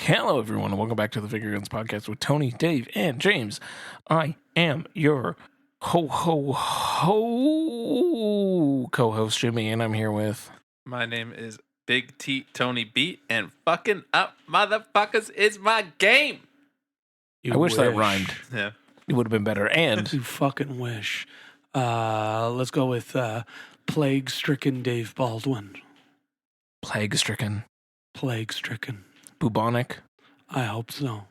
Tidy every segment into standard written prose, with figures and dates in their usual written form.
Hello, everyone, and welcome back to the Figure Guns Podcast with Tony, Dave, and James. I am your co-host, Jimmy, and I'm here with... My name is Big T Tony Beat, and fucking up motherfuckers is my game. I wish that rhymed. Yeah. It would have been better. And You fucking wish. Let's go with plague-stricken Dave Baldwin. plague-stricken, Plague-stricken. bubonic. I hope so.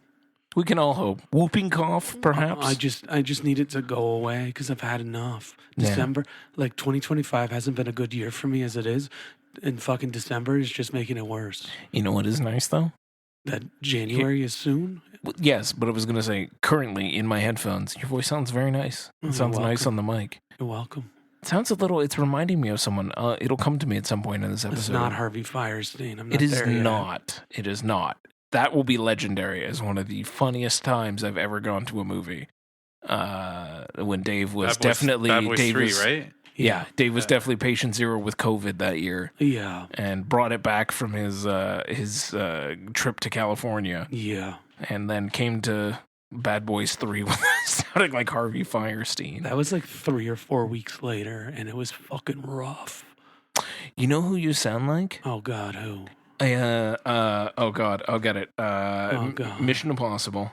We can all hope. Whooping cough, perhaps? I just need it to go away because I've had enough. Yeah. December, 2025 hasn't been a good year for me as it is. And fucking December is just making it worse. You know what is nice, though? That January is soon. Yes, but I was going to say, currently, in my headphones, your voice sounds very nice. It You're sounds nice on welcome. the mic. You're welcome. It sounds a little, it's reminding me of someone. It'll come to me at some point in this episode. It's not Harvey Firestein. I'm not It is there yet. not. It is not. That will be legendary as one of the funniest times I've ever gone to a movie. When Dave was definitely... Bad Boys Dave 3, was, right? Yeah, Dave was definitely patient zero with COVID that year. Yeah. And brought it back from his trip to California. Yeah. And then came to Bad Boys 3 with sounding like Harvey Firestein. That was like 3 or 4 weeks later, and it was fucking rough. You know who you sound like? Oh, God, who? Oh God, I'll get it. God. Mission Impossible.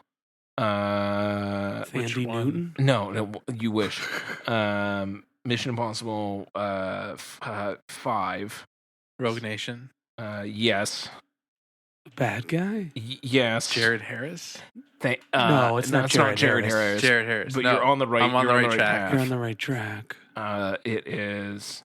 Sandy one? Newton? No, you wish. Mission Impossible 5. Rogue Nation. Yes. Bad guy? Yes. Jared Harris. No, it's not Jared Harris. Jared Harris. But No, you're on the right. I'm on the you're right track. You're on the right track. It is.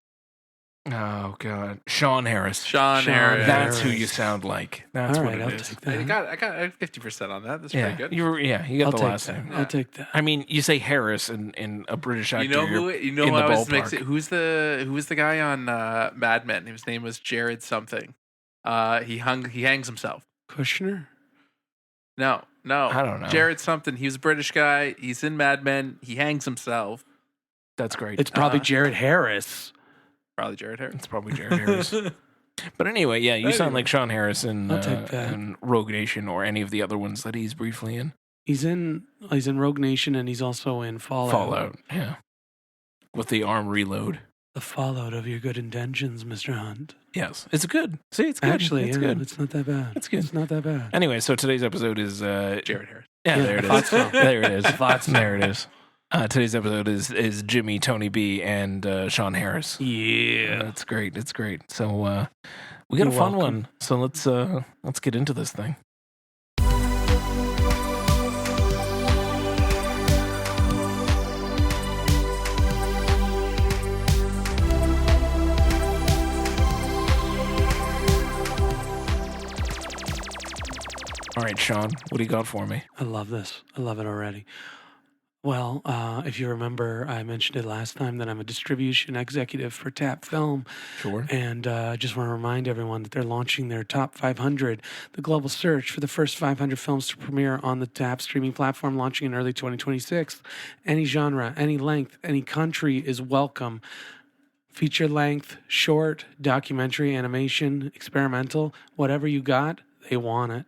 Oh God, Sean Harris. Sean Sean Harris. That's who Harris. you sound like. That's All what right, it I'll is. take that. I got 50% on that. That's Yeah, pretty good. you got I'll the take last that. name. I'll take that. I mean, you say Harris in a British actor. You know who? you're You know in who the I was ballpark. mixing? Who was the guy on Mad Men? His name was Jared something. He hangs himself. Kushner? No. I don't know. Jared something. He was a British guy. He's in Mad Men. He hangs himself. That's great. It's probably Jared Harris. Probably Jared Harris. It's probably Jared Harris. But anyway, yeah, you sound like Sean Harris in I'll take that. Rogue Nation or any of the other ones that he's briefly in. He's in Rogue Nation, and he's also in Fallout. Yeah. With the arm reload. The fallout of your good intentions, Mr. Hunt. Yes. It's good. See, it's good. Actually, it's yeah, good. it's not that bad. It's good. It's not that bad. Anyway, so today's episode is Jared Harris. Yeah, Yeah, there it I is. thought so. There it is. There it is. Today's episode is Jimmy, Tony B, and Sean Harris. Yeah. That's great. It's great. So we got You're a fun welcome. one. So let's get into this thing. All right, Sean, what do you got for me? I love this. I love it already. Well, if you remember, I mentioned it last time that I'm a distribution executive for Tap Film. Sure. And I just want to remind everyone that they're launching their Top 500, the global search for the first 500 films to premiere on the Tap streaming platform, launching in early 2026. Any genre, any length, any country is welcome. Feature length, short, documentary, animation, experimental, whatever you got, they want it.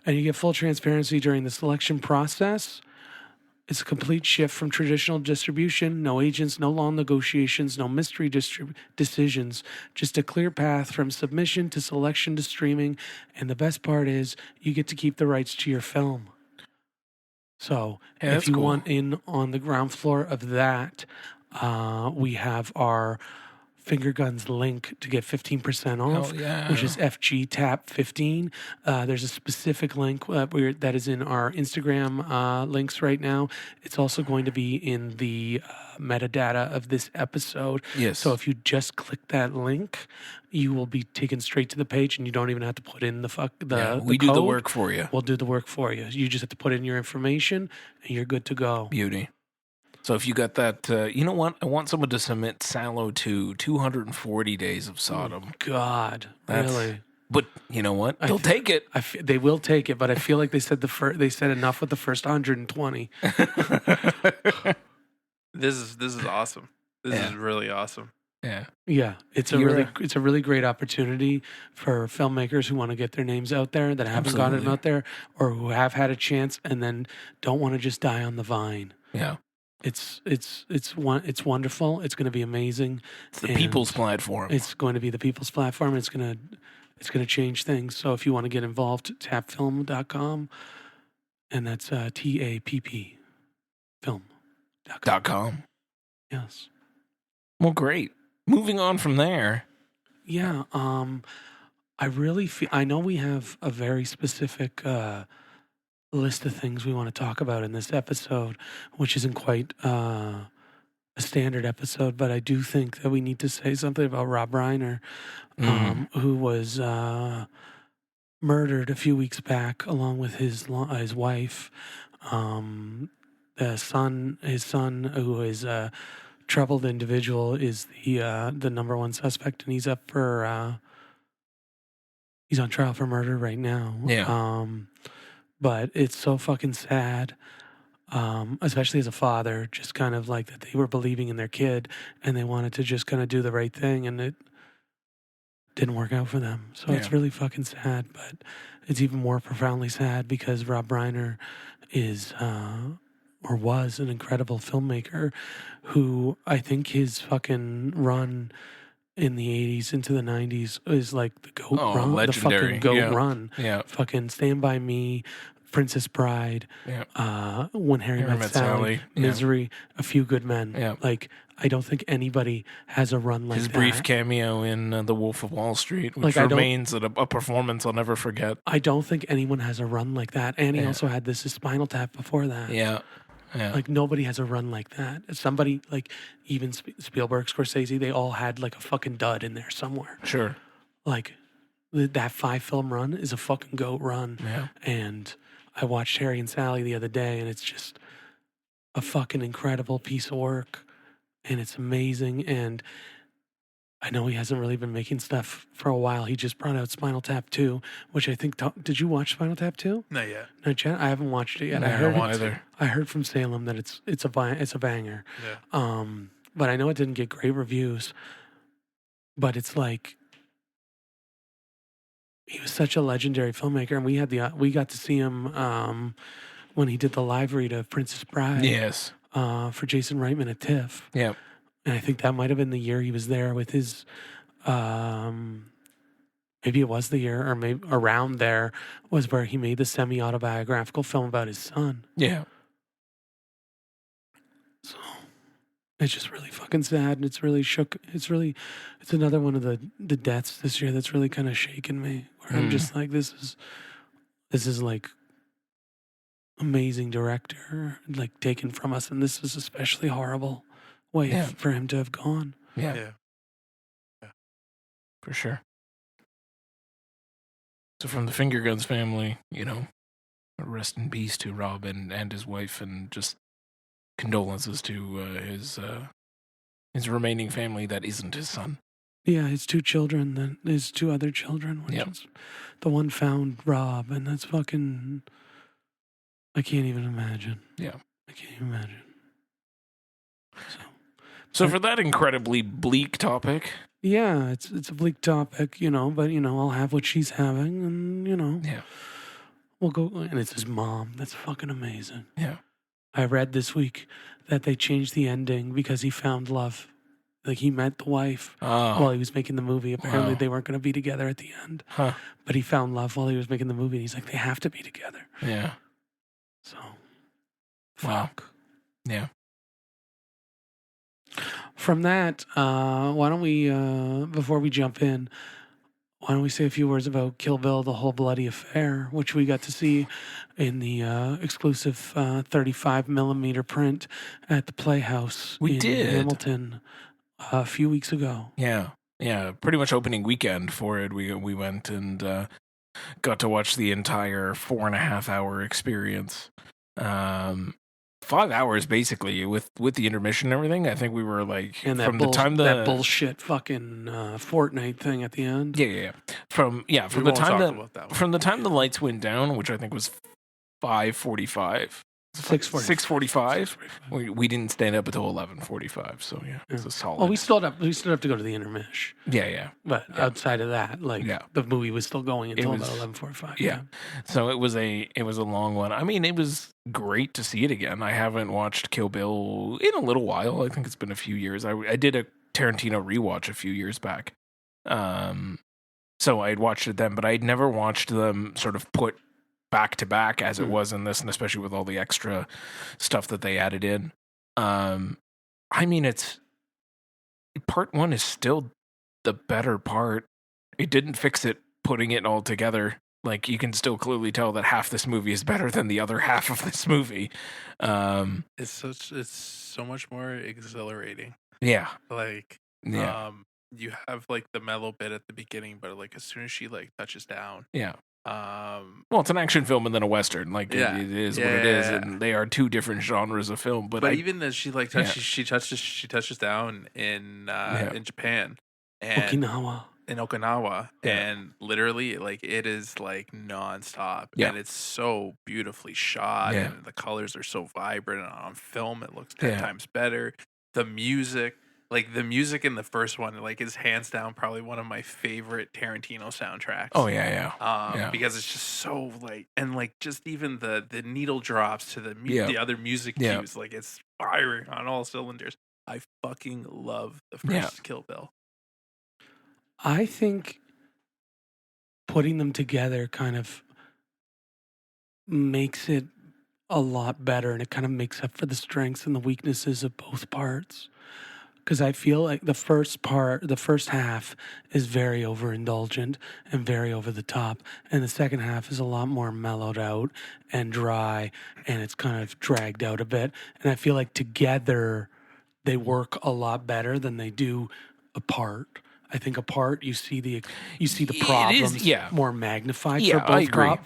And you get full transparency during the selection process. It's a complete shift from traditional distribution. No agents, no long negotiations, no mystery decisions. Just a clear path from submission to selection to streaming. And the best part is you get to keep the rights to your film. So Yeah, if that's you cool. want in on the ground floor of that, we have our Finger Guns link to get 15% off, yeah. which is FG Tap 15. There's a specific link that is in our Instagram links right now. It's also going to be in the metadata of this episode. Yes. So if you just click that link, you will be taken straight to the page, and you don't even have to put in we do the code. work for you. We'll do the work for you. You just have to put in your information, and you're good to go. Beauty. So if you got that, you know what? I want someone to submit Sallow to 240 Days of Sodom. God, That's- really? But you know what? They'll take it. They will take it, but I feel like they said they said enough with the first 120. This is awesome. This Yeah. is really awesome. Yeah, it's Era. a really great opportunity for filmmakers who want to get their names out there that haven't gotten them Absolutely. out there, or who have had a chance and then don't want to just die on the vine. Yeah. It's wonderful. It's going to be amazing. It's the and people's platform. It's going to be the people's platform. It's going to change things. So if you want to get involved, tapfilm.com, and that's TAPP film.com. .com. Yes. Well, great. Moving on from there. Yeah. I really feel. I know we have a very specific list of things we want to talk about in this episode, which isn't quite a standard episode, but I do think that we need to say something about Rob Reiner, who was murdered a few weeks back, along with his wife. His son, who is a troubled individual, is the number one suspect, and he's up for he's on trial for murder right now. Yeah. But it's so fucking sad, especially as a father, just kind of like that they were believing in their kid and they wanted to just kind of do the right thing, and it didn't work out for them. So it's really fucking sad, but it's even more profoundly sad because Rob Reiner is or was an incredible filmmaker who I think his fucking run in the 80s into the 90s is like the GOAT run. Legendary. The fucking GOAT run. Yeah. Fucking Stand By Me, Princess Bride, When Harry Met Sally, Misery, A Few Good Men. Yeah. Like, I don't think anybody has a run like His that. brief cameo in The Wolf of Wall Street, which remains a performance I'll never forget. I don't think anyone has a run like that. And he also had this Spinal Tap before that. Yeah. Yeah. Like, nobody has a run like that. Somebody, like, even Spielberg, Scorsese, they all had, like, a fucking dud in there somewhere. Sure. Like, that 5-film run is a fucking GOAT run. Yeah. And I watched Harry and Sally the other day, and it's just a fucking incredible piece of work. And it's amazing. And I know he hasn't really been making stuff for a while. He just brought out Spinal Tap 2, which I think... Did you watch Spinal Tap 2? Not yet. Not yet? I haven't watched it yet. I don't want either. I heard from Salem that it's a banger. Yeah. But I know it didn't get great reviews. But it's like... He was such a legendary filmmaker, and we got to see him when he did the live read of Princess Bride. Yes. For Jason Reitman at TIFF. Yeah. And I think that might have been the year he was there with his, maybe it was the year, or maybe around there was where he made the semi-autobiographical film about his son. Yeah. So it's just really fucking sad, and it's really shook. It's another one of the deaths this year that's really kind of shaken me. Where I'm just like, this is like amazing director, like taken from us, and this is especially horrible way for him to have gone. Yeah. For sure. So from the Finger Guns family, rest in peace to Rob and his wife, and just condolences to his remaining family that isn't his son. Yeah, his two children, then his two other children, which is the one found Rob, and that's fucking... I can't even imagine. Yeah. I can't even imagine. So for that incredibly bleak topic... Yeah, it's a bleak topic, but, I'll have what she's having, and, Yeah. We'll go... And it's his mom. That's fucking amazing. Yeah. I read this week that they changed the ending because he found love. Like, he met the wife while he was making the movie. Apparently, they weren't going to be together at the end. Huh. But he found love while he was making the movie, and he's like, they have to be together. Yeah. So, fuck. Wow. Yeah. From that, why don't we, before we jump in, why don't we say a few words about Kill Bill, The Whole Bloody Affair, which we got to see in the exclusive 35 millimeter print at the Playhouse in Hamilton a few weeks ago. Yeah. Yeah. Pretty much opening weekend for it. We went and got to watch the entire 4.5 hour experience. 5 hours basically with the intermission and everything. I think we were like, and that that bullshit fucking Fortnite thing at the end. Yeah. From the time the lights went down, which I think was 5:45, 6:45. 6:45. We didn't stand up until 11:45, so yeah, it's a solid. Well, we still have to go to the intermish. Yeah. But outside of that, the movie was still going until about 11:45. Yeah. So it was a long one. I mean, it was great to see it again. I haven't watched Kill Bill in a little while. I think it's been a few years. I did a Tarantino rewatch a few years back. So I had watched it then, but I'd never watched them sort of put back to back as it was in this, and especially with all the extra stuff that they added in. I mean, it's part one is still the better part. It didn't fix it putting it all together. Like, you can still clearly tell that half this movie is better than the other half of this movie. It's so much more exhilarating. Yeah. You have like the mellow bit at the beginning, but like as soon as she like touches down, well, it's an action film and then a western. Like it is what it is, and they are two different genres of film. But even as she like touches, she touches down in Japan and Okinawa, and literally like it is like nonstop, and it's so beautifully shot, and the colors are so vibrant, and on film it looks 10 times better. The music. Like, the music in the first one, like, is hands down probably one of my favorite Tarantino soundtracks. Oh, yeah. Because it's just so, like, and, like, just even the needle drops to the other music cues, like, it's firing on all cylinders. I fucking love the first Kill Bill. I think putting them together kind of makes it a lot better, and it kind of makes up for the strengths and the weaknesses of both parts. Because I feel like the first half is very overindulgent and very over the top. And the second half is a lot more mellowed out and dry, and it's kind of dragged out a bit. And I feel like together they work a lot better than they do apart. I think apart you see the problems more magnified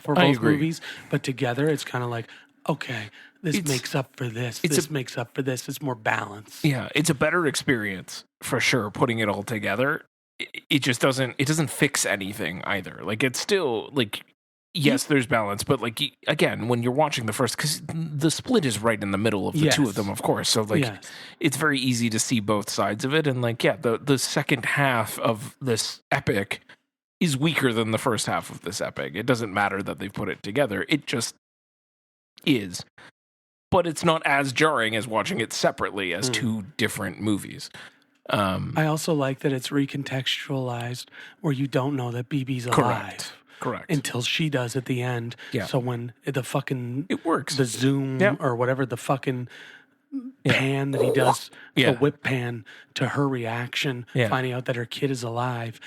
for both movies. But together it's kind of like, okay, this makes up for this. This makes up for this. It's more balanced. Yeah, it's a better experience for sure. Putting it all together, it just doesn't fix anything either. Like, it's still like, yes, there's balance, but like again, when you're watching the first, because the split is right in the middle of the two of them, of course. So like, it's very easy to see both sides of it, and like, the second half of this epic is weaker than the first half of this epic. It doesn't matter that they've put it together. It just is. But it's not as jarring as watching it separately as two different movies. I also like that it's recontextualized where you don't know that BB's alive. Correct. Until she does at the end. Yeah. So when it works. The zoom or whatever, the fucking pan that he does, the whip pan to her reaction, finding out that her kid is alive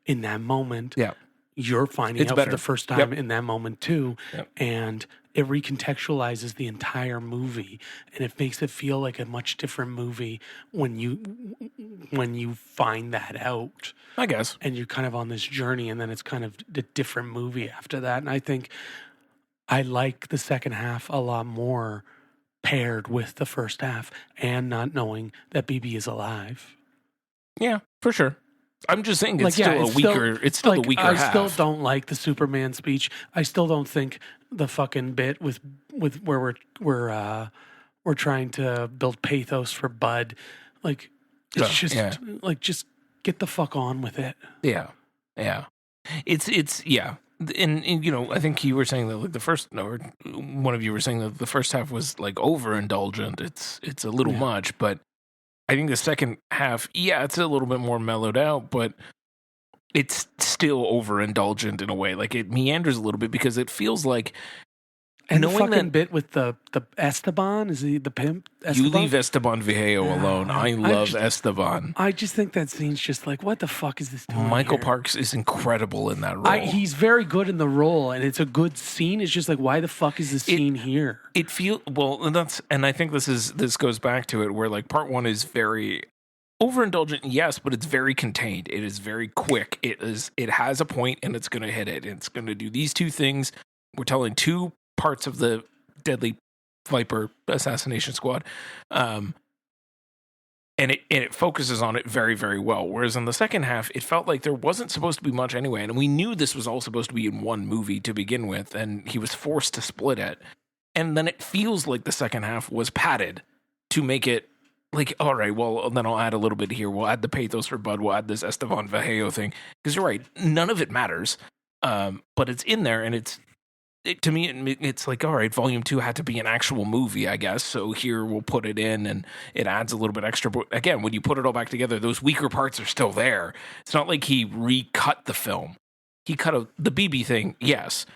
in that moment. Yeah. You're finding out for the first time in that moment too. Yep. And it recontextualizes the entire movie, and it makes it feel like a much different movie when you find that out, I guess. And you're kind of on this journey, and then it's kind of a different movie after that. And I think I like the second half a lot more paired with the first half and not knowing that BB is alive. Yeah, for sure. I'm just saying it's still a weaker half. I still don't like the Superman speech. I still don't think the fucking bit with where we're trying to build pathos for Bud. Like, it's just get the fuck on with it. Yeah. It's And you know, I think you were saying that like one of you were saying that the first half was like overindulgent. It's a little much, but I think the second half, it's a little bit more mellowed out, but it's still overindulgent in a way. Like, it meanders a little bit because it feels like. And the fucking bit with the Esteban, is he the pimp? Esteban? You leave Esteban Viejo alone. I love Esteban. I just think that scene's just like, what the fuck is this doing Michael here? Parks is incredible in that role. He's very good in the role, and it's a good scene. It's just like, why the fuck is this scene here? And I think this goes back to it, where like part one is very overindulgent, yes, but it's very contained. It is very quick. It has a point, and it's going to hit it. It's going to do these two things. We're telling two parts of the Deadly Viper assassination squad, and it focuses on it very, very well. Whereas in the second half, it felt like there wasn't supposed to be much anyway, and we knew this was all supposed to be in one movie to begin with, and he was forced to split it. and then it feels like the second half was padded to make it like, all right, well, then I'll add a little bit here. We'll add the pathos for Bud. We'll add this Esteban Vallejo thing. Because you're right, none of it matters. But it's in there, and to me, it's like, all right, Volume 2 had to be an actual movie, I guess. So here we'll put it in, and it adds a little bit extra. But again, when you put it all back together, those weaker parts are still there. It's not like he recut the film. He cut out the BB thing, yes.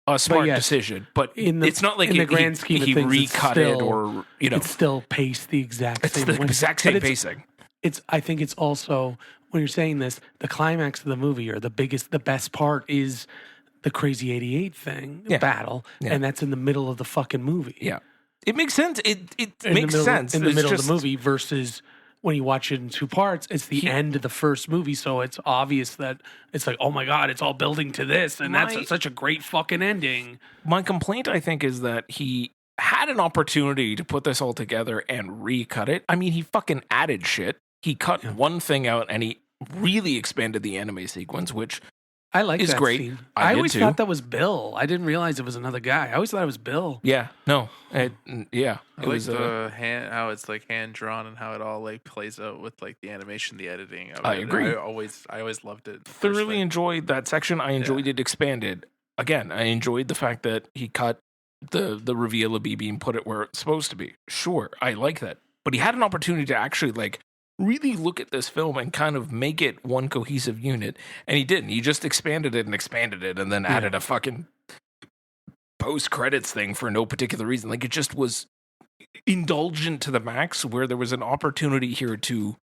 A smart decision, but it's not like in the grand scheme he of things, recut it, or it's still paced the exact same way. It's the exact same pacing. I think it's also, when you're saying this, the climax of the movie, or the best part is the Crazy 88 thing battle, and that's in the middle of the fucking movie. Yeah, it makes sense. It makes sense in the middle of the movie versus when you watch it in two parts. It's the end of the first movie, so it's obvious that it's like, oh my god, it's all building to this, and that's such a great fucking ending. My complaint, I think, is that he had an opportunity to put this all together and recut it. I mean, he fucking added shit. He cut one thing out, and he really expanded the anime sequence, which I like is that great. Scene. I always thought that was Bill. I didn't realize it was another guy. I always thought it was Bill. Yeah, no, I like the how it's like hand drawn and how it all like plays out with like the animation, the editing. I agree. I always loved it. Thoroughly enjoyed that section. I enjoyed it expanded. Again, I enjoyed the fact that he cut the reveal of BB and put it where it's supposed to be. Sure, I like that, but he had an opportunity to actually like really look at this film and kind of make it one cohesive unit, and he didn't. He just expanded it, and then added a fucking post-credits thing for no particular reason. Like, it just was indulgent to the max, where there was an opportunity here to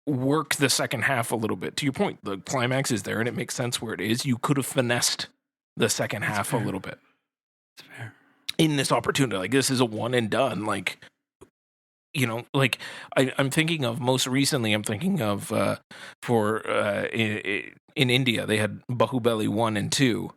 work the second half a little bit. To your point, the climax is there, and it makes sense where it is. You could have finessed the second half a little bit. It's fair. In this opportunity, like, this is a one and done, like, you know, like I'm thinking of most recently. I'm thinking of in India they had Bahubali 1 and 2,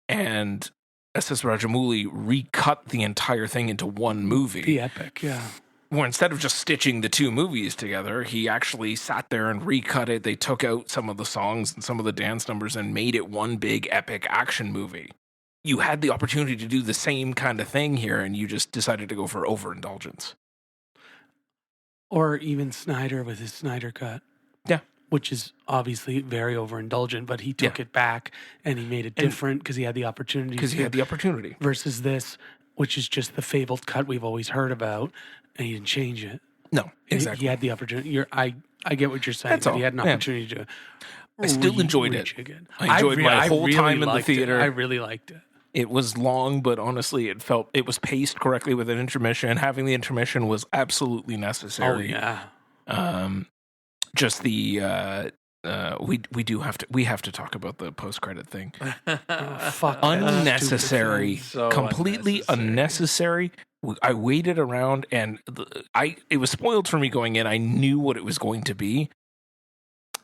and S.S. Rajamouli recut the entire thing into one movie. The epic, yeah. Where instead of just stitching the two movies together, he actually sat there and recut it. They took out some of the songs and some of the dance numbers and made it one big epic action movie. You had the opportunity to do the same kind of thing here, and you just decided to go for overindulgence. Or even Snyder with his Snyder cut. Yeah. Which is obviously very overindulgent, but he took it back and he made it different because he had the opportunity. Because he had the opportunity. Versus this, which is just the fabled cut we've always heard about, and he didn't change it. No, exactly. He had the opportunity. I get what you're saying. That's all. He had an opportunity to. I still enjoyed it. Again. I enjoyed my whole time in the theater. I really liked it. It was long, but honestly, it was paced correctly with an intermission. Having the intermission was absolutely necessary. Oh yeah. Just the we have to talk about the post-credit thing. Fuck, unnecessary, so completely unnecessary. I waited around, and it was spoiled for me going in. I knew what it was going to be.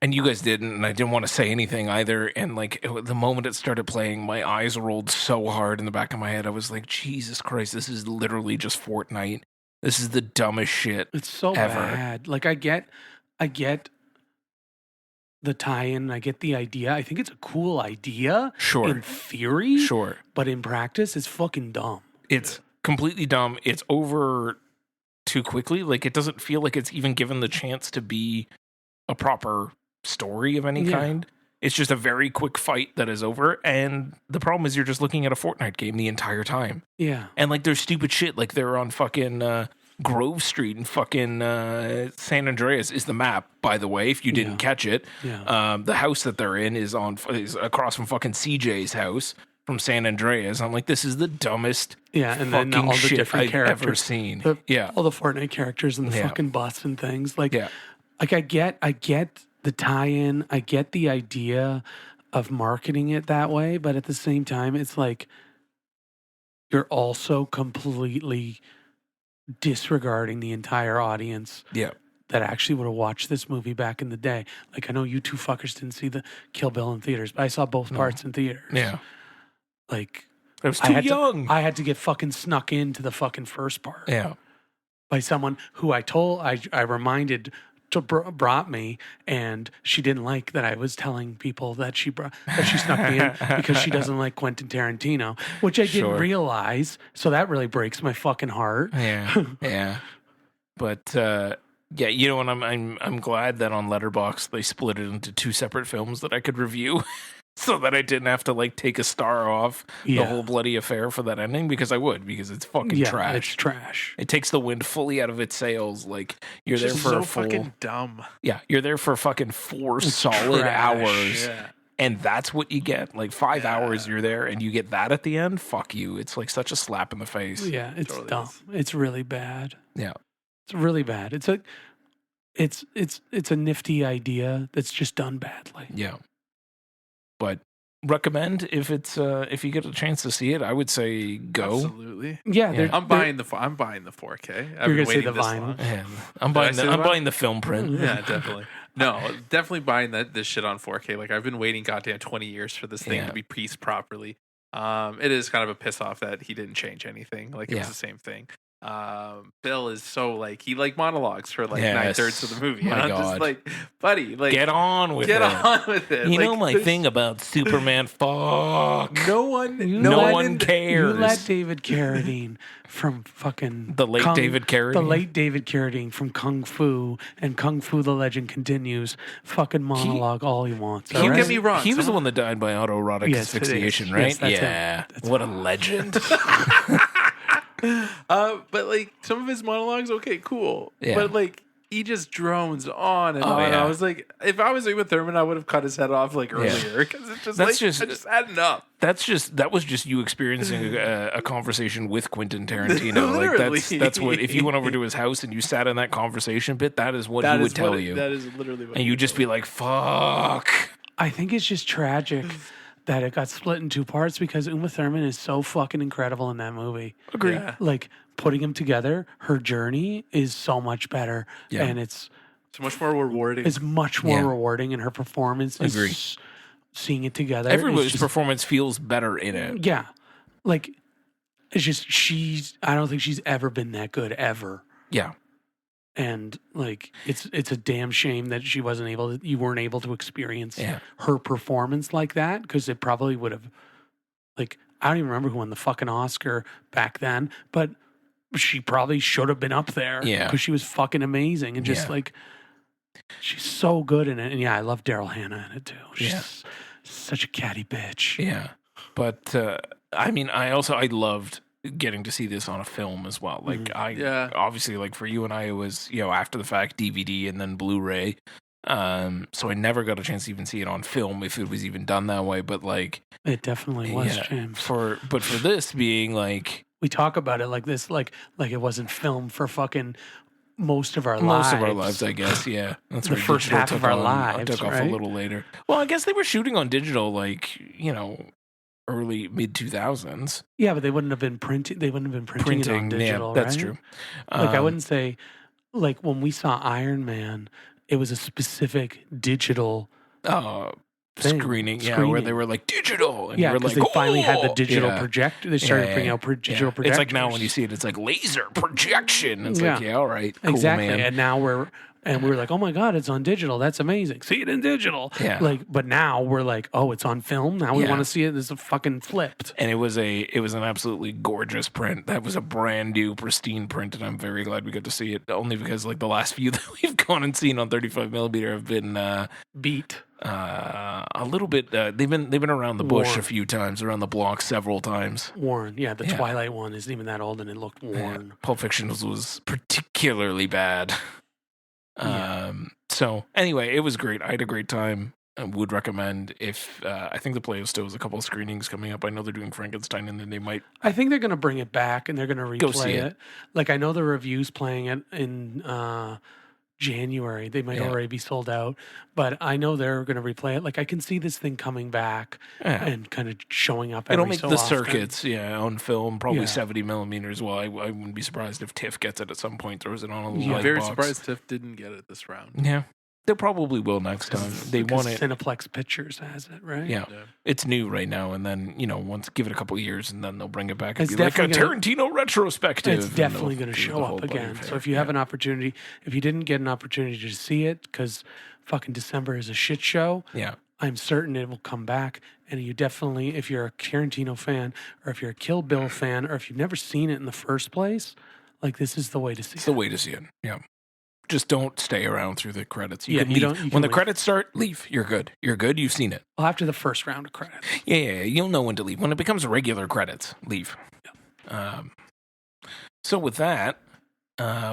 And you guys didn't, and I didn't want to say anything either. And like the moment it started playing, my eyes rolled so hard in the back of my head. I was like, Jesus Christ, this is literally just Fortnite. This is the dumbest shit. It's so ever. Bad. Like I get the tie-in. I get the idea. I think it's a cool idea. Sure. In theory. Sure. But in practice, it's fucking dumb. It's completely dumb. It's over too quickly. Like, it doesn't feel like it's even given the chance to be a proper story of any kind. It's just a very quick fight that is over, and the problem is you're just looking at a Fortnite game the entire time. Yeah. And like there's stupid shit, like they're on fucking Grove Street and fucking San Andreas is the map, by the way, if you didn't catch it. Yeah. The house that they're in is across from fucking CJ's house from San Andreas. I'm like, this is the dumbest and then all the different I've characters ever seen. All the Fortnite characters and the fucking bus and things. Like I get the tie-in, I get the idea of marketing it that way, but at the same time, it's like you're also completely disregarding the entire audience that actually would have watched this movie back in the day. Like, I know you two fuckers didn't see the Kill Bill in theaters, but I saw both parts in theaters. Yeah. Like, I was too young. I had to get fucking snuck into the fucking first part. Yeah. By someone who I reminded brought me, and she didn't like that I was telling people that she snuck me in because she doesn't like Quentin Tarantino, which I didn't realize. So that really breaks my fucking heart. Yeah, yeah. But yeah, you know, and I'm glad that on Letterboxd they split it into 2 separate films that I could review. So that I didn't have to like take a star off the whole bloody affair for that ending, because it's fucking trash. It's trash. It takes the wind fully out of its sails. Like you're there for a full fucking dumb. Yeah, you're there for fucking 4 solid hours. Yeah. And that's what you get. Like 5 hours you're there and you get that at the end. Fuck you. It's like such a slap in the face. Yeah, it's totally dumb. It's really bad. Yeah. It's really bad. It's a nifty idea that's just done badly. Yeah. But recommend if you get a chance to see it, I would say go. Absolutely. Yeah, I'm buying the 4K. You're gonna say the vinyl. Yeah. I'm buying the film print. Yeah, definitely. No, definitely buying this shit on 4K. Like I've been waiting goddamn 20 years for this thing to be pieced properly. It is kind of a piss off that he didn't change anything. Like it was the same thing. Bill is so like he like monologues for like 9/3 of the movie. And I'm just like, buddy, like get on with it. You know my thing about Superman. Fuck. No one cares. You let David Carradine from fucking the late David Carradine from Kung Fu and Kung Fu: The Legend Continues. Fucking monologue all he wants. Don't get me wrong. He was the one that died by autoerotic asphyxiation, right? Yes, what a legend. But like some of his monologues, okay, cool. Yeah. But like he just drones on and on. Yeah. I was like, if I was Uma Thurman, I would have cut his head off like earlier because it's just I just had enough. That was just you experiencing a conversation with Quentin Tarantino. Like that's what if you went over to his house and you sat in that conversation bit, that is what he would tell you. That is literally what. And you'd just be like, "Fuck." I think it's just tragic that it got split in 2 parts because Uma Thurman is so fucking incredible in that movie. Agreed. Yeah. Like putting them together, her journey is so much better, and it's much more rewarding. It's much more rewarding, and her performance is seeing it together. Everybody's performance feels better in it. Yeah, like it's just I don't think she's ever been that good ever. Yeah. And like it's a damn shame that you weren't able to experience her performance like that, because it probably would have, like, I don't even remember who won the fucking Oscar back then, but she probably should have been up there because she was fucking amazing and just like she's so good in it. And I love Daryl Hannah in it too. She's such a catty bitch. Yeah, but I mean, I loved getting to see this on a film as well. Like obviously, like for you and I, it was after the fact DVD and then Blu-ray. So I never got a chance to even see it on film if it was even done that way. But like it definitely was, James. For this being like, we talk about it like this, like it wasn't filmed for fucking most of our lives. Most of our lives, I guess. Yeah, that's the first half of our lives. Took off a little later. Well, I guess they were shooting on digital, like early mid 2000s. Yeah, but they wouldn't have been printing. They wouldn't have been printing it on digital. Yeah, that's right? true. Like I wouldn't say, like when we saw Iron Man, it was a specific digital screening, where they were like digital, and because like, they finally had the digital projector. They started bringing out digital projectors. It's like now when you see it, it's like laser projection. It's like all right, cool, exactly. Man. And now we were like, oh my god, it's on digital. That's amazing. See it in digital. Yeah. Like, but now we're like, oh, it's on film. Now we want to see it. It's fucking flipped. And it was an absolutely gorgeous print. That was a brand new, pristine print, and I'm very glad we got to see it. Only because like the last few that we've gone and seen on 35mm have been beat. A little bit. They've been around the bush a few times, around the block several times. Worn. Yeah, the Twilight one isn't even that old, and it looked worn. Yeah. Pulp Fiction was particularly bad. So anyway, it was great. I had a great time. I would recommend if I think the Play still has a couple of screenings coming up. I know they're doing Frankenstein, and then they might. I think they're going to bring it back, and they're going to replay it. Like I know the review's playing it in January. They might already be sold out, but I know they're going to replay it. Like I can see this thing coming back and kind of showing up. It'll make the circuits, on film, probably 70mm. Well, I wouldn't be surprised if TIFF gets it at some point, throws it on a little. I'm very surprised TIFF didn't get it this round. Yeah, They probably will next time. They want it. Cineplex Pictures has it, right? Yeah. It's new right now, and then once give it a couple of years, and then they'll bring it back and It's be like a definitely Tarantino retrospective. It's definitely going to show up again. So if you have an opportunity, if you didn't get an opportunity to see it because fucking December is a shit show, I'm certain it will come back. And you definitely, if you're a Tarantino fan, or if you're a Kill Bill fan, or if you've never seen it in the first place, like this is the way to see it. It's the way to see it. Yeah. Just don't stay around through the credits. You can leave. When the credits start, leave. You're good. You're good. You've seen it. Well, after the first round of credits. Yeah. You'll know when to leave. When it becomes regular credits, leave. Yeah. So with that,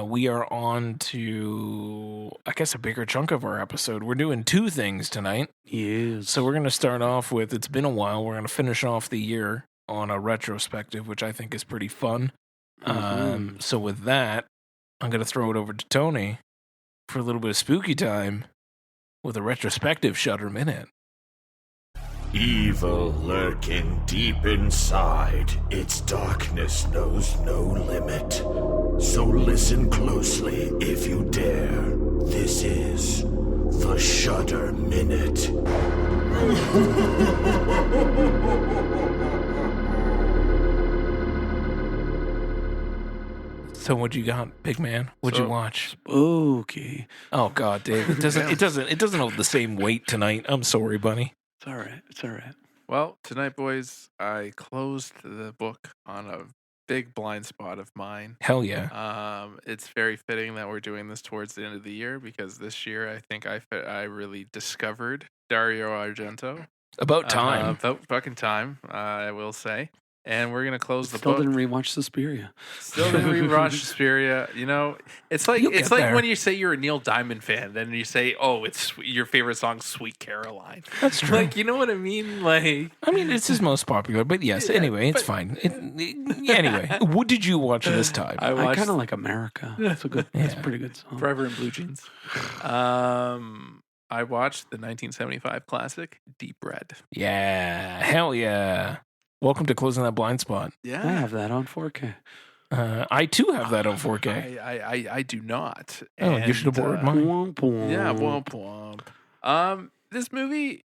we are on to, I guess, a bigger chunk of our episode. We're doing two things tonight. Yes. So we're going to start off with, it's been a while. We're going to finish off the year on a retrospective, which I think is pretty fun. So with that, I'm going to throw it over to Tony for a little bit of spooky time with a retrospective Shudder Minute. Evil lurking deep inside, its darkness knows no limit. So listen closely if you dare. This is the Shudder Minute. So what you got, big man? What'd you watch? Spooky. Oh God, Dave, it doesn't hold the same weight tonight. I'm sorry, bunny. It's all right. It's all right. Well, tonight, boys, I closed the book on a big blind spot of mine. Hell yeah. It's very fitting that we're doing this towards the end of the year because this year I think I really discovered Dario Argento. About time. About fucking time, I will say. And we're gonna close the Still book. didn't rewatch Suspiria. Still didn't rewatch Suspiria. It's like when you say you're a Neil Diamond fan, then you say, "Oh, it's your favorite song, Sweet Caroline." That's true. Like, you know what I mean? Like, I mean, it's his most popular, but yes. Anyway, it's fine. Anyway, what did you watch this time? I kind of like America. It's a pretty good song. Forever in Blue Jeans. I watched the 1975 classic Deep Red. Yeah, hell yeah. Welcome to Closing That Blind Spot. Yeah. I have that on 4K. I too have that on 4K. I do not. Oh, you should have borrowed mine. Yeah, womp womp. This movie,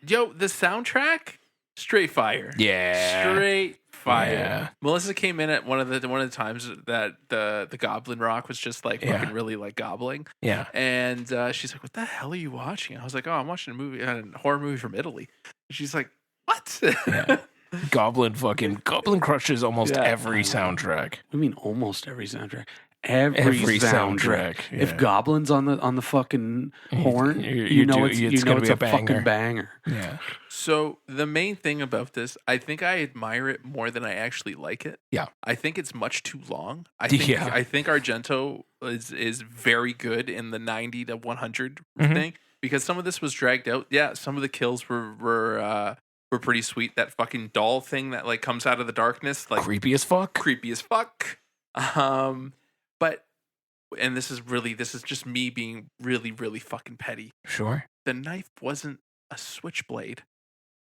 the soundtrack, straight fire. Yeah. Straight fire. Yeah. Melissa came in at one of the times that the Goblin Rock was just like fucking really like gobbling. Yeah. And she's like, "What the hell are you watching?" I was like, "Oh, I'm watching a horror movie from Italy." And she's like, "What?" Yeah. Goblin crushes almost every soundtrack. I mean, almost every soundtrack. Every soundtrack. Yeah. If Goblin's on the fucking horn, it's a fucking banger. Yeah. So the main thing about this, I think I admire it more than I actually like it. Yeah. I think it's much too long. I think Argento is very good in the 90 to 100 thing because some of this was dragged out. Yeah, some of the kills were pretty sweet. That fucking doll thing that like comes out of the darkness, like creepy as fuck. But this is just me being really, really fucking petty. Sure. The knife wasn't a switchblade.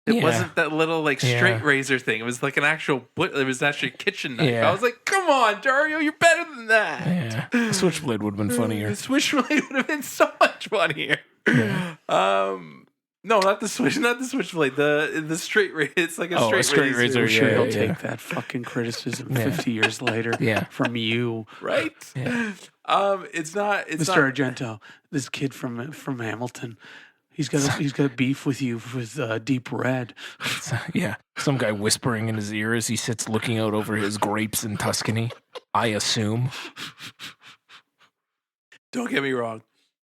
It wasn't that little like straight razor thing. It was like an actual. It was actually a kitchen knife. Yeah. I was like, "Come on, Dario, you're better than that." Yeah. The switchblade would have been funnier. The switchblade would have been so much funnier. Yeah. No, not the switchblade. The straight razor. It's like a straight razor. I'm sure he'll take that fucking criticism 50 years later from you. Right? Yeah. It's not Mr. Argento, this kid from Hamilton. He's got beef with you with Deep Red. Yeah. Some guy whispering in his ear as he sits looking out over his grapes in Tuscany. I assume. Don't get me wrong.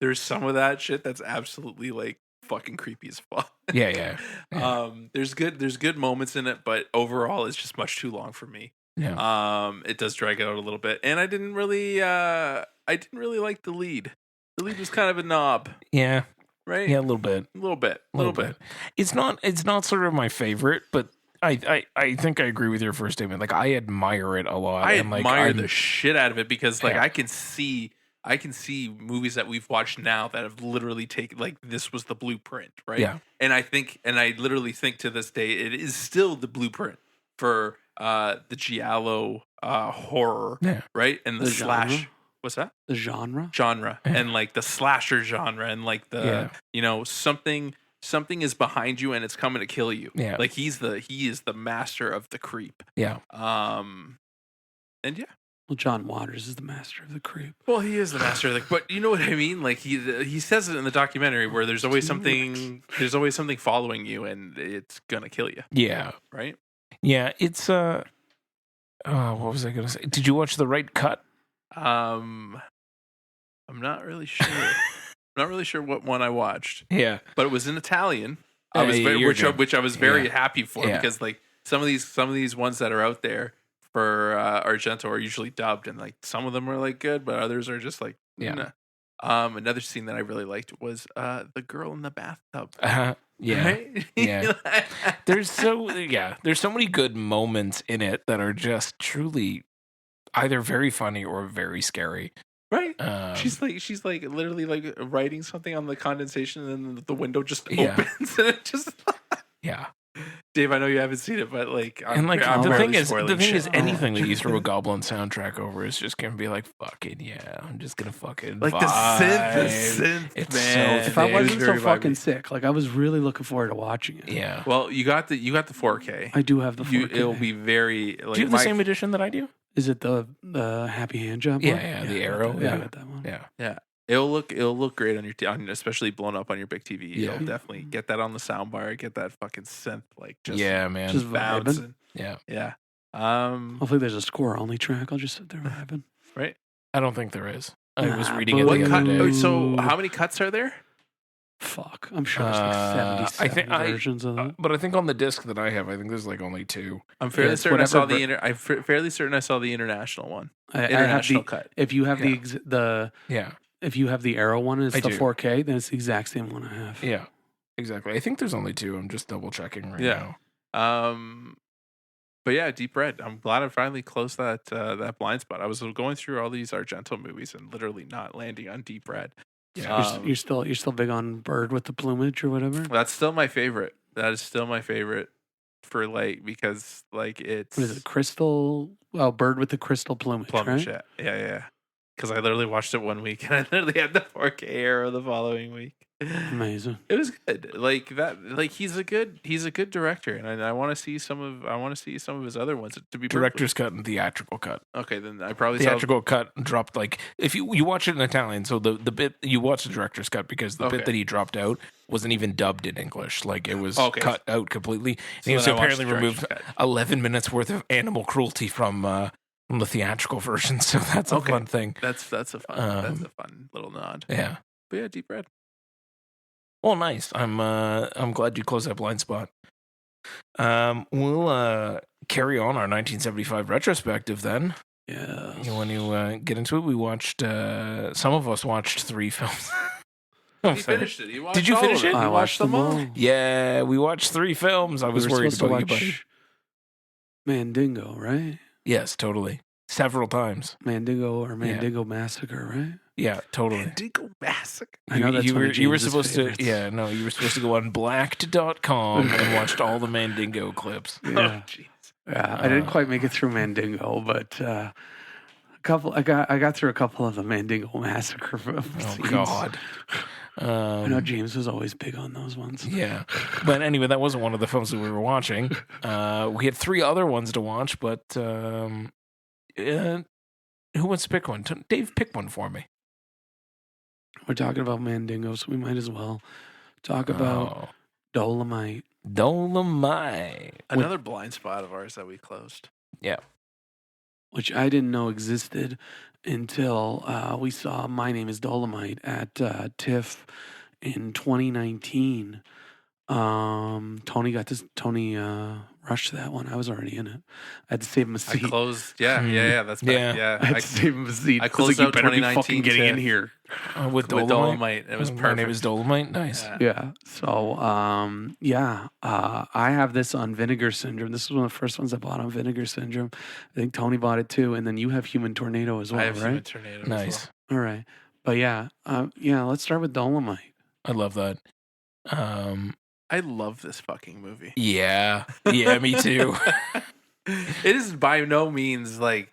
There's some of that shit that's absolutely like fucking creepy as fuck. Yeah. There's good moments in it, but overall it's just much too long for me. Yeah. It does drag out a little bit, and I didn't really like the lead. The lead was kind of a knob. Yeah. Right? Yeah, a little bit. It's not sort of my favorite, but I think I agree with your first statement. Like, I admire it a lot. I admire the shit out of it because like I can see movies that we've watched now that have literally taken like this was the blueprint, right? Yeah. And I literally think to this day it is still the blueprint for the giallo horror, right? And the slash. What's that? The genre? And like the slasher genre and like the something is behind you and it's coming to kill you. Yeah. Like he is the master of the creep. Yeah. And yeah. Well, John Waters is the master of the creep. Well, he is the master of the, but you know what I mean? Like he says it in the documentary where there's always something following you and it's gonna kill you. Yeah. Right? Yeah, it's what was I gonna say? Did you watch The Right Cut? I'm not really sure. I'm not really sure what one I watched. Yeah. But it was in Italian. I was which I was very happy for because like some of these ones that are out there for Argento are usually dubbed and like some of them are like good, but others are just like nah. Another scene that I really liked was the girl in the bathtub. Yeah. Right? Yeah. There's so many good moments in it that are just truly either very funny or very scary. Right. She's like literally like writing something on the condensation and then the window just opens and it just yeah. Dave, I know you haven't seen it, but like, the thing is, anything that you throw a Goblin soundtrack over is just gonna be like, fucking yeah, I'm just gonna fucking like the synth, it's man. so if I wasn't so fucking sick, like I was really looking forward to watching it. Yeah. Well, you got the 4K. I do have the 4K. It'll be very. Like, do you have the same edition that I do? Is it the happy hand job? Yeah, the Arrow. I got that one. Yeah. It'll look great on your especially blown up on your big TV. Yeah. You'll definitely get that on the soundbar. Get that fucking synth like just man, just bouncing. Yeah. Hopefully there's a score only track. I'll just sit there vibing. Right. I don't think there is. I was reading it the other day. So how many cuts are there? Fuck, I'm sure there's like 77 versions of that. But I think on the disc that I have, I think there's like only 2. I'm fairly certain I saw I'm fairly certain I saw the international one. International cut. If you have if you have the Arrow one, it's the 4K, then it's the exact same one I have. Yeah, exactly. I think there's only 2. I'm just double checking right now. But yeah, Deep Red. I'm glad I finally closed that blind spot. I was going through all these Argento movies and literally not landing on Deep Red. Yeah, you're still big on Bird with the Plumage or whatever. That's still my favorite. That is still my favorite for like because like it's what is it? Crystal? Well, Bird with the Crystal Plumage, right? Yeah. Because I literally watched it one week and I literally had the 4K Arrow the following week. Amazing. It was good. Like that. Like he's a good director, and I want to see some of his other ones. To be director's cut and theatrical cut. Okay, then I probably theatrical cut dropped like if you watch it in Italian. So the bit you watch the director's cut because the bit that he dropped out wasn't even dubbed in English. Like it was cut out completely. And he was apparently removed 11 minutes worth of animal cruelty from the theatrical version. So that's a fun thing. That's a fun little nod. Yeah. But yeah, Deep Red. Well, nice. I'm glad you closed that blind spot. We'll carry on our 1975 retrospective then. Yeah. You want to get into it? We watched. Some of us watched 3 films. He finished it. Did you finish it? I watched them all. Yeah, we watched 3 films. I was worried about you, buddy. Mandingo, right? Yes, totally. Several times. Mandingo Massacre, right? Yeah, totally. Mandingo Massacre. I know that's you were supposed to. Yeah, no, you were supposed to go on blacked.com and watched all the Mandingo clips. Yeah, I didn't quite make it through Mandingo, but I got through a couple of the Mandingo Massacre films. Oh God. I know James was always big on those ones. Yeah. But anyway, that wasn't one of the films that we were watching. We had 3 other ones to watch, but who wants to pick one? Dave, pick one for me. We're talking about Mandingo, so we might as well talk about Dolemite. Dolemite. Another blind spot of ours that we closed. Yeah. Which I didn't know existed until we saw My Name is Dolemite at TIFF in 2019. Tony rushed that one. I was already in it. I had to save him a seat. I closed. Yeah. That's bad. Yeah. I had to save him a seat. I closed out 2019 getting in here with Dolemite. It was perfect. My name is Dolemite. Nice. Yeah. So I have this on Vinegar Syndrome. This was one of the first ones I bought on Vinegar Syndrome. I think Tony bought it too, and then you have Human Tornado as well, I have right? Human Tornado. Nice. All right. But let's start with Dolemite. I love that. I love this fucking movie. Yeah, me too. It is by no means like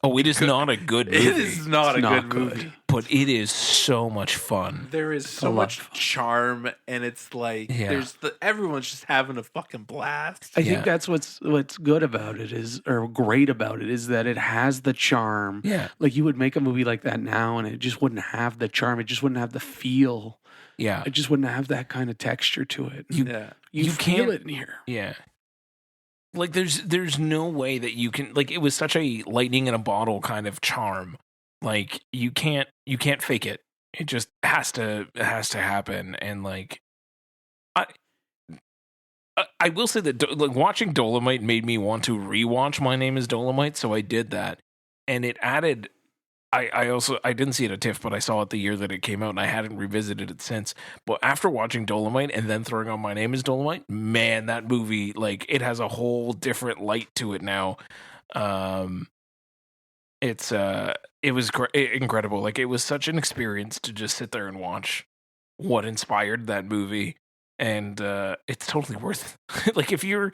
Oh, it is not a good movie. It is not a good movie. But it is so much fun. There is so much charm, and it's like everyone's just having a fucking blast. I think that's what's good about it or great about it is that it has the charm. Yeah. Like you would make a movie like that now, and it just wouldn't have the charm. It just wouldn't have the feel. Yeah. It just wouldn't have that kind of texture to it. You feel it in here. Yeah. Like there's no way that you can, like, it was such a lightning in a bottle kind of charm. Like you can't fake it. It just has to happen. And like I will say that like watching Dolemite made me want to rewatch My Name is Dolemite, so I did that. And it added I didn't see it at TIFF, but I saw it the year that it came out, and I hadn't revisited it since. But after watching Dolemite and then throwing on My Name is Dolemite, man, that movie, like, it has a whole different light to it now. It was incredible. Like, it was such an experience to just sit there and watch what inspired that movie, and it's totally worth it. Like, if you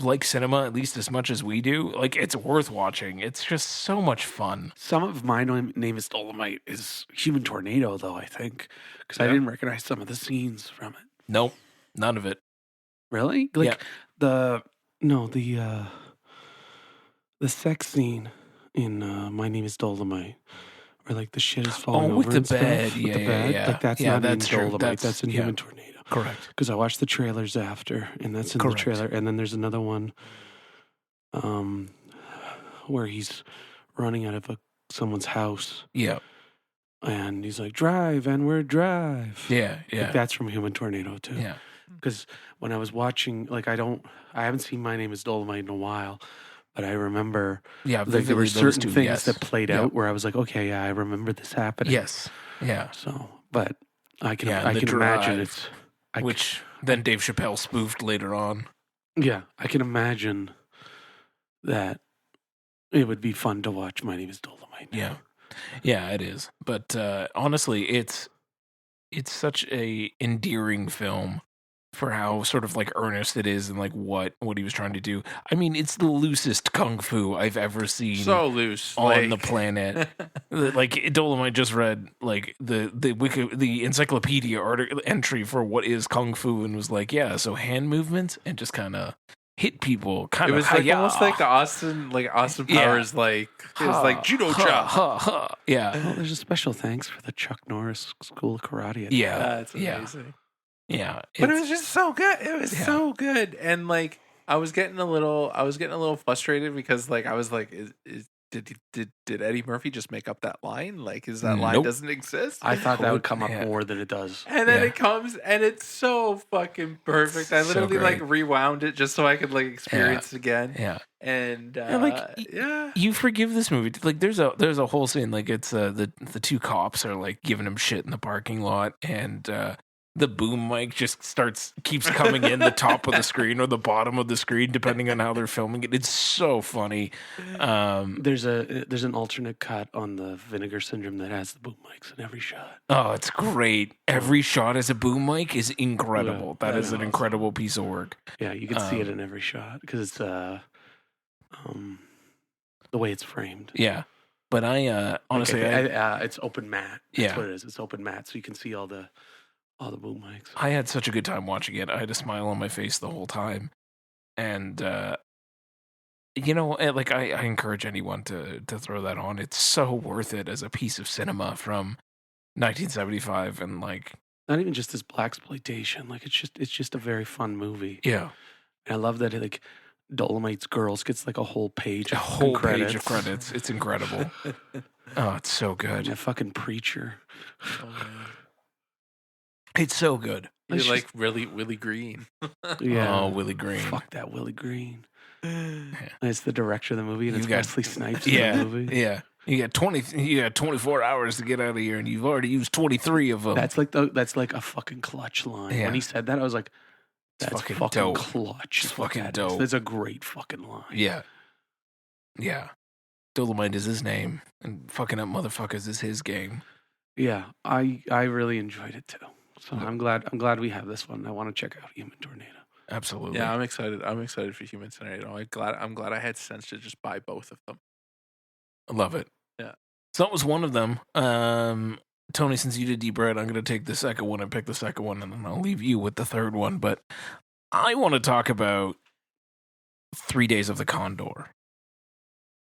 like cinema at least as much as we do, like, it's worth watching. It's just so much fun. Some of My Name is Dolemite is Human Tornado, though, I think, because I didn't recognize some of the scenes from it. Nope, none of it. Really? Like the sex scene in My Name is Dolemite, where like the shit is falling over with the and bed. stuff, with the bed. Yeah. Like that's not in Dolemite. That's in Human Tornado. Correct. Because I watched the trailers after, and that's in the trailer. And then there's another one, where he's running out of someone's house. Yeah. And he's like, "Drive, N-word, drive." Yeah. Like, that's from Human Tornado too. Yeah. Because when I was watching, like, I haven't seen My Name is Dolemite in a while. But I remember, like, there were certain things that played out where I was like, okay, I remember this happening. Yes, yeah. So, but I can imagine it's which then Dave Chappelle spoofed later on. Yeah, I can imagine that it would be fun to watch My Name is Dolemite. Yeah, it is. But honestly, it's such a endearing film for how sort of like earnest it is and like what he was trying to do. I mean, it's the loosest kung fu I've ever seen. So loose on the planet. Like Dolemite just read like the encyclopedia entry for what is kung fu and was like, yeah, so hand movements and just kind of hit people. Kind of. It was like almost like the Austin Powers like it was like judo chop. Yeah. Well, there's a special thanks for the Chuck Norris School of Karate. That's amazing. Yeah, but it was just so good. It was so good, and like I was getting a little frustrated because like I was like, did Eddie Murphy just make up that line? Like, is that line doesn't exist? I thought that would come up more than it does, and then it comes, and it's so fucking perfect. I literally like rewound it just so I could like experience it again. Yeah, and you forgive this movie. Like, there's a whole scene like it's the two cops are like giving him shit in the parking lot, and the boom mic just keeps coming in the top of the screen or the bottom of the screen, depending on how they're filming it. It's so funny. There's an alternate cut on the Vinegar Syndrome that has the boom mics in every shot. Oh, it's great. Every shot as a boom mic is incredible. That is an incredible piece of work. Yeah, you can see it in every shot because it's the way it's framed. Yeah. But I honestly, it's open matte. That's what it is. It's open matte, so you can see all the boom mics. I had such a good time watching it. I had a smile on my face the whole time. And, like I encourage anyone to throw that on. It's so worth it as a piece of cinema from 1975. And like, not even just as blaxploitation. Like, it's just a very fun movie. Yeah. And I love that like Dolemite's Girls gets like a whole page of credits. It's incredible. Oh, it's so good. And a fucking preacher. Oh, man. It's so good. You're like really Willie Green. Yeah. Oh, Willie Green. Fuck that Willie Green. It's the director of the movie, and it's Wesley Snipes in the movie. Yeah. You got 24 hours to get out of here, and you've already used 23 of them. That's like a fucking clutch line. Yeah. When he said that, I was like, that's fucking dope. Clutch. It's fucking dope. That's a great fucking line. Yeah. Yeah. Dolemite is his name, and fucking up motherfuckers is his game. Yeah. I really enjoyed it too. So I'm glad we have this one. I want to check out Human Tornado. Absolutely. Yeah, I'm excited. I'm excited for Human Tornado. I'm glad I had sense to just buy both of them. I love it. Yeah. So that was one of them. Tony, since you did Deep Red, I'm going to take the second one and pick the second one, and then I'll leave you with the third one. But I want to talk about 3 Days of the Condor,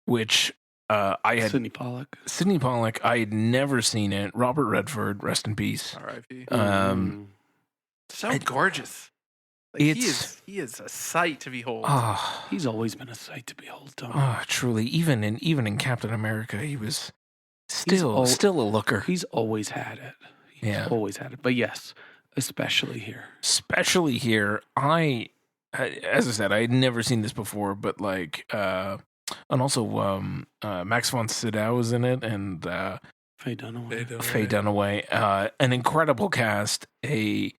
which I had... Sidney Pollack. Sidney Pollack, I had never seen it. Robert Redford, rest in peace. R.I.P. So gorgeous. Like, he is a sight to behold. He's always been a sight to behold, Tony. Truly. Even in Captain America, he was still a looker. He's always had it. Always had it. But yes, especially here. Especially here. As I said, I had never seen this before, but like, and also Max von Sydow was in it, and Faye Dunaway. Faye Dunaway. An incredible cast. A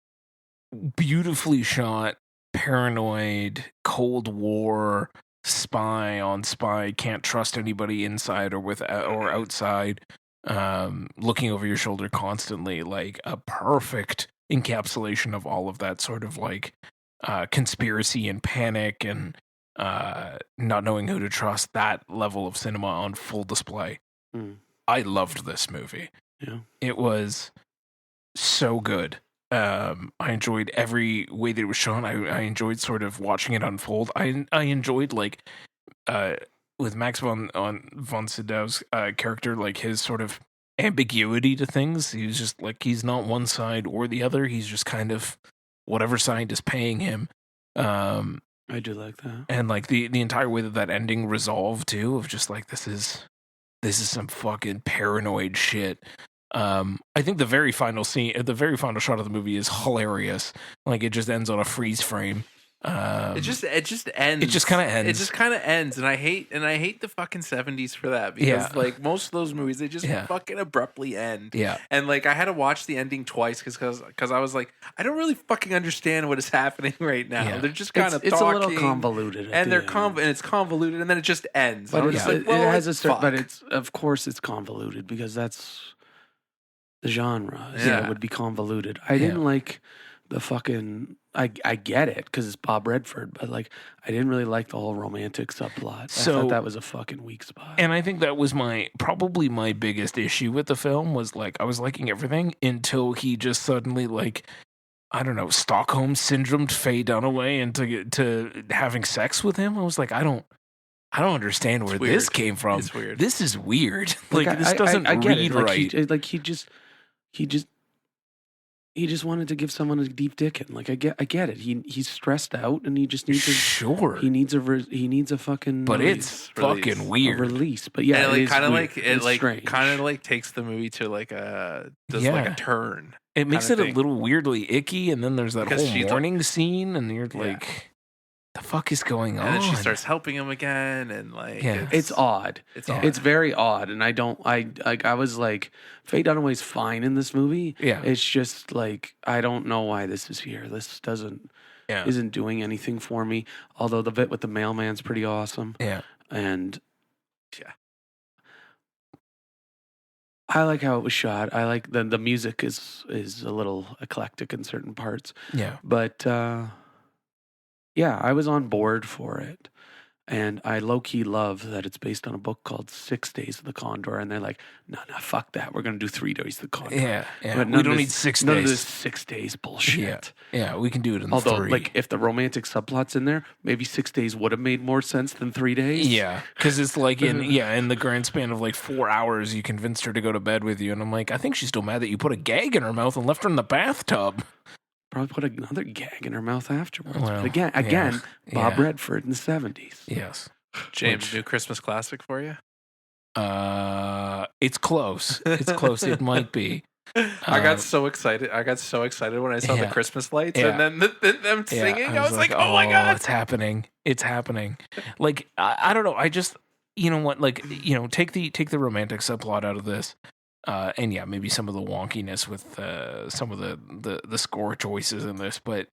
beautifully shot, paranoid, Cold War spy on spy, can't trust anybody inside or outside, looking over your shoulder constantly, like a perfect encapsulation of all of that sort of like conspiracy and panic and not knowing who to trust. That level of cinema on full display. I loved this movie. Yeah, it was so good. I enjoyed every way that it was shown. I enjoyed sort of watching it unfold. I enjoyed like with Max von Sydow's character, like his sort of ambiguity to things. He was just like, he's not one side or the other. He's just kind of whatever side is paying him. I do like that. And like the entire way that ending resolved too, of just like, this is some fucking paranoid shit. I think the very final shot of the movie is hilarious. Like it just ends on a freeze frame. It just ends. It just kind of ends. It just kind of ends, and I hate the fucking 70s for that, because like most of those movies, they just fucking abruptly end. Yeah, and like I had to watch the ending twice because I was like, I don't really fucking understand what is happening right now. Yeah. They're just kind of talking. It's a little convoluted, and it's convoluted, and then it just ends. But it has a certain. But it's of course it's convoluted because that's the genre. Yeah, it would be convoluted. I didn't like the fucking. I get it because it's Bob Redford, but like I didn't really like the whole romantic subplot. So, I thought that was a fucking weak spot. And I think that was probably my biggest issue with the film, was like I was liking everything until he just suddenly, like, I don't know, Stockholm syndromed Faye Dunaway into having sex with him. I was like, I don't understand where this came from. It's weird. This is weird. Like this doesn't read right. He just wanted to give someone a deep dick in. Like I get it. He's stressed out and he just needs he needs a fucking. But it's fucking weird. A release. But yeah, and it kind of takes the movie to like a turn. It makes it a little weirdly icky, and then there's that whole morning scene, and you're like, the fuck is going on? And then she starts helping him again, and like, it's odd. It's very odd, and I was like, Faye Dunaway's fine in this movie. Yeah, it's just like I don't know why this is here. This isn't doing anything for me. Although the bit with the mailman's pretty awesome. Yeah, and I like how it was shot. I like the music is a little eclectic in certain parts. Yeah, but. Yeah, I was on board for it. And I low-key love that it's based on a book called 6 Days of the Condor. And they're like, no, fuck that. We're going to do 3 Days of the Condor. Yeah. But we don't need 6 days. None of this 6 days bullshit. Yeah, we can do it in 3. Although, like, if the romantic subplot's in there, maybe 6 days would have made more sense than 3 days. Yeah, because it's like in the grand span of like 4 hours, you convinced her to go to bed with you. And I'm like, I think she's still mad that you put a gag in her mouth and left her in the bathtub. Probably put another gag in her mouth afterwards. Well, but again, Bob Redford in the 70s. Yes. James, new Christmas classic for you? It's close. It might be. I got so excited when I saw the Christmas lights and then them singing. I was like, oh my God. It's happening. Like, I don't know. I just, you know what? Like, you know, take the romantic subplot out of this. And yeah, maybe some of the wonkiness with some of the score choices in this, but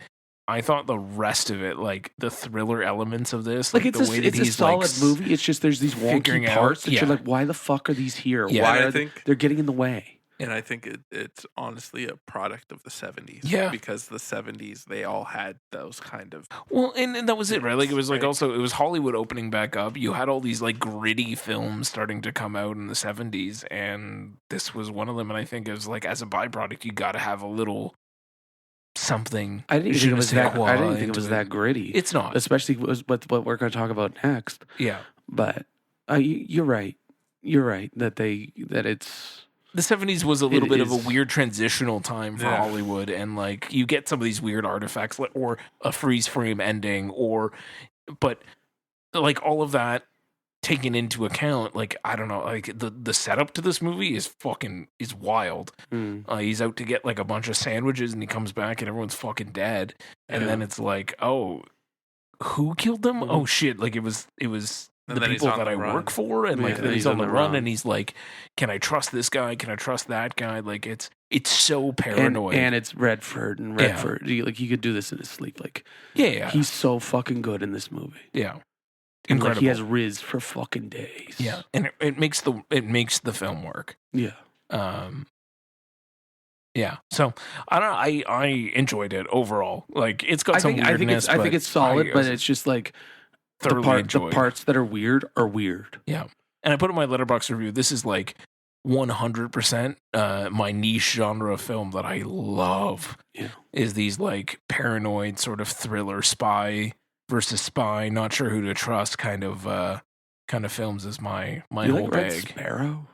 I thought the rest of it, like the thriller elements of this, like it's the way that it's a solid movie. It's just there's these wonky parts that you're like, why the fuck are these here? Yeah, they're getting in the way? And I think it's honestly a product of the 70s. Yeah. Because the 70s, they all had those kind of... Well, and that was it, right? Like, it was like also, it was Hollywood opening back up. You had all these like gritty films starting to come out in the 70s, and this was one of them. And I think it was like, as a byproduct, you got to have a little something. I didn't think it was that gritty. It's not. Especially with what we're going to talk about next. Yeah. But you're right. You're right that it's... The 70s was a little bit of a weird transitional time for Hollywood, and like you get some of these weird artifacts, or a freeze frame ending, but like all of that taken into account, like I don't know, like the setup to this movie is wild. He's out to get like a bunch of sandwiches, and he comes back, and everyone's fucking dead, and then it's like, oh, who killed them? Oh shit! Like it was the people that I work for, and like then he's on the run, and he's like, can I trust this guy? Can I trust that guy? Like it's so paranoid, and it's Redford. Like he could do this in his sleep. Like he's so fucking good in this movie. Yeah, and like he has riz for fucking days. Yeah, and it makes the film work. Yeah. Yeah, so I don't know. I enjoyed it overall. Like it's got some weirdness. I think it's solid, but it's just like. The parts that are weird are weird. Yeah. And I put in my Letterboxd review, this is like 100% my niche genre of film that I love. Yeah. Is these like paranoid sort of thriller, spy versus spy, not sure who to trust kind of films is my you whole like bag. Red Sparrow?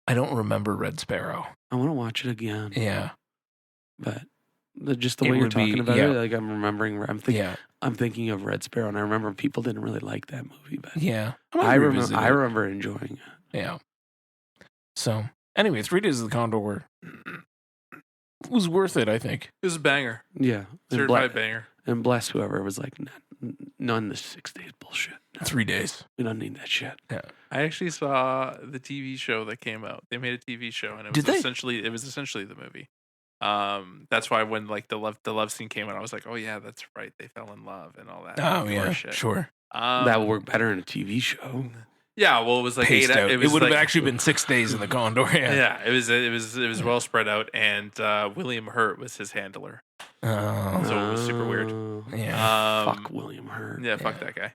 I don't remember Red Sparrow. I want to watch it again. Yeah. But just the way you're talking about it, like I'm thinking of Red Sparrow, and I remember people didn't really like that movie, but I remember enjoying it. Yeah. So anyway, 3 Days of the Condor was worth it, I think. It was a banger. Yeah, certified banger. And bless whoever was like, none of this 6 days bullshit. No, 3 days. We don't need that shit. Yeah. I actually saw the TV show that came out. They made a TV show, and it was essentially the movie. That's why when like the love scene came out, I was like, oh yeah, that's right, they fell in love and all that. Oh yeah, sure. That would work better in a TV show. Yeah, well, it was like it would have actually been 6 days in the Condor. Yeah, it was well spread out, and William Hurt was his handler. Oh, so it was super weird. Yeah, fuck William Hurt. Yeah, fuck that guy.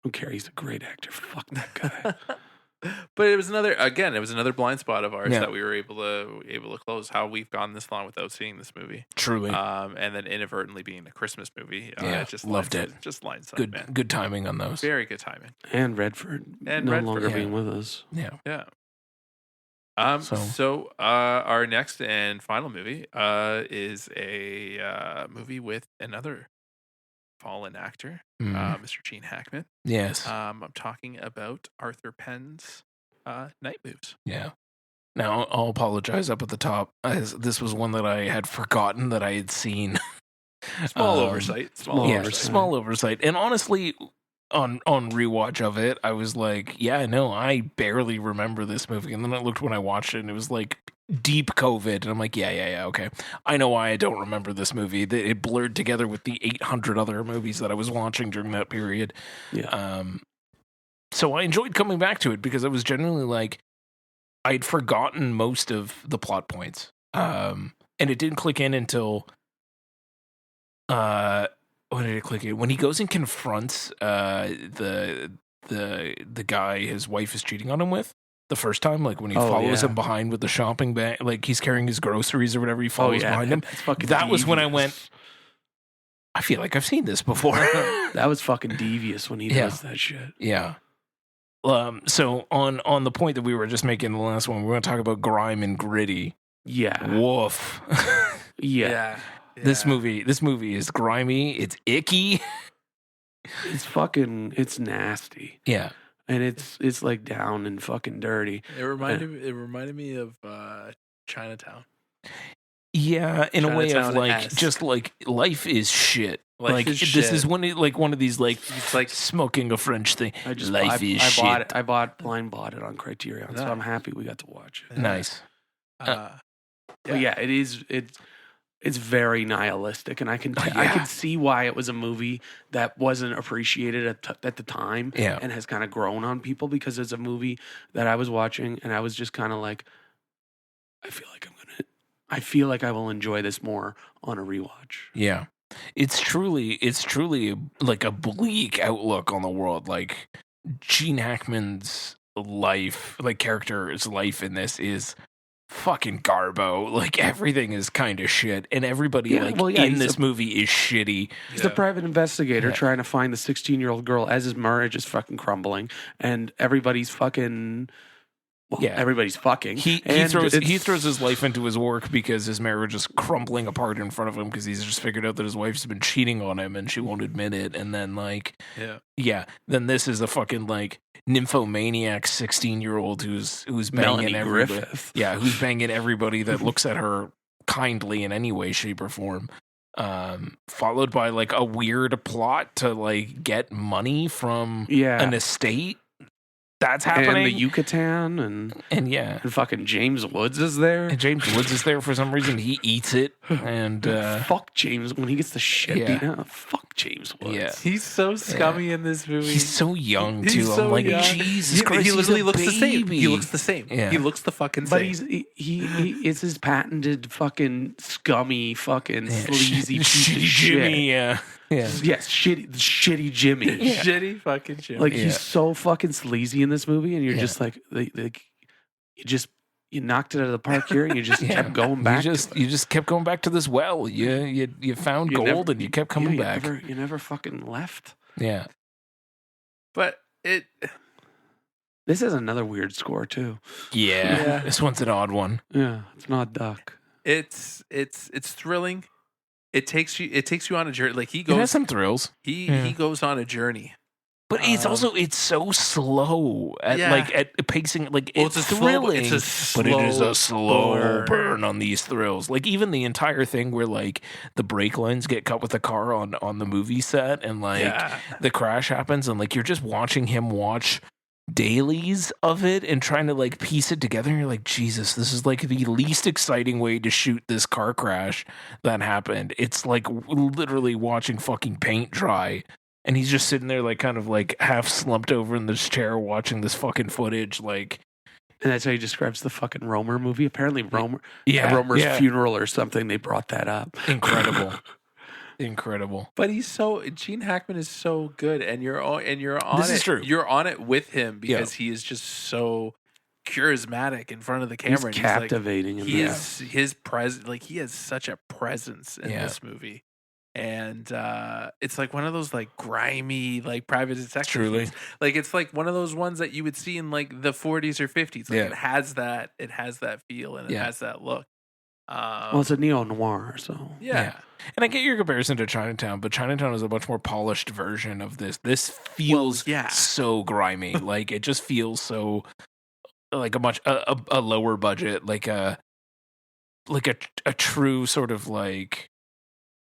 Who cares? He's a great actor. Fuck that guy. But it was another blind spot of ours that we were able to close. How we've gone this long without seeing this movie, truly, and then inadvertently being a Christmas movie. Just loved it. Just lines up, man. Good timing on those. Very good timing. And Redford, longer being with us. Yeah. So our next and final movie is a movie with another fallen actor, Mr. Gene Hackman. Yes. I'm talking about Arthur Penn's Night Moves. Yeah. Now, I'll apologize up at the top. This was one that I had forgotten that I had seen. Small oversight. Small oversight. And honestly, on rewatch of it, I was like, yeah, no, I barely remember this movie. And then I looked when I watched it, and it was like deep COVID, and I'm like, yeah, okay. I know why I don't remember this movie. It blurred together with the 800 other movies that I was watching during that period. Yeah. So I enjoyed coming back to it because I was genuinely like, I'd forgotten most of the plot points. And it didn't click in until when did it click in? When he goes and confronts the guy his wife is cheating on him with. The first time, like when he follows him behind with the shopping bag, like he's carrying his groceries or whatever, he follows behind him. That was when I went, I feel like I've seen this before. That was fucking devious when he does that shit. Yeah. So on the point that we were just making in the last one, we're going to talk about grime and gritty. Yeah. Woof. Yeah. This movie is grimy. It's icky. It's nasty. Yeah. And it's like down and fucking dirty. It reminded me of Chinatown. Yeah, in a way of like just like life is shit. This is one of these like it's like smoking a French thing. Life is shit. I bought it on Criterion, so I'm happy we got to watch it. Nice. But yeah, it's very nihilistic, and I can see why it was a movie that wasn't appreciated at the time, and has kind of grown on people, because it's a movie that I was watching and I was just kind of like, I feel like I will enjoy this more on a rewatch. Yeah. It's truly like a bleak outlook on the world. Like Gene Hackman's life, like character's life in this is fucking garbo. Like everything is kind of shit, and everybody in this movie is shitty. He's a private investigator trying to find the 16-year-old girl as his marriage is fucking crumbling, and everybody's fucking. Well, everybody's fucking. He throws his life into his work because his marriage is crumbling apart in front of him because he's just figured out that his wife's been cheating on him and she won't admit it. And then then this is a fucking like nymphomaniac 16-year-old who's banging everybody. Griffith. Yeah, who's banging everybody that looks at her kindly in any way, shape, or form. Followed by like a weird plot to like get money from an estate. That's happening. And the Yucatan and fucking James Woods is there. And James Woods is there for some reason. He eats it. And fuck James when he gets the shit beat out. Fuck James Woods. Yeah. He's so scummy in this movie. He's so young too. I'm like, Jesus Christ. He literally looks the same. He looks the same. Yeah. He looks the fucking same. But he it's his patented fucking scummy fucking sleazy piece of shit. Jimmy, yeah. Yes, shitty Jimmy. Shitty fucking Jimmy. Like he's so fucking sleazy in this movie, and you're just like you knocked it out of the park here, and you just kept going back. You just kept going back to this well. You found gold, and you kept coming back. You never fucking left. Yeah, but this has another weird score too. Yeah, this one's an odd one. Yeah, it's not duck. It's thrilling. It takes you on a journey. Like he has some thrills. He goes on a journey. But it's so slow at pacing. Like it's thrilling, but it is a slow burn on these thrills. Like even the entire thing where like the brake lines get cut with the car on the movie set, and like the crash happens, and like you're just watching him watch dailies of it and trying to like piece it together, and you're like, Jesus, this is like the least exciting way to shoot this car crash that happened. It's like literally watching fucking paint dry, and he's just sitting there like kind of like half slumped over in this chair watching this fucking footage. Like, and that's how he describes the fucking Romer movie. Apparently Romer's funeral or something, they brought that up. Incredible. But Gene Hackman is so good, and you're on this is true. You're on it with him because he is just so charismatic in front of the camera. He's captivating. He is his presence. Like he has such a presence in this movie, and it's like one of those like grimy like private detective. Truly, like it's like one of those ones that you would see in like the 40s or 50s. Like it has that feel and it has that look. Well, it's a neo-noir, so yeah. And I get your comparison to Chinatown, but Chinatown is a much more polished version of this. This feels so grimy. Like it just feels so like a lower budget, like a true sort of like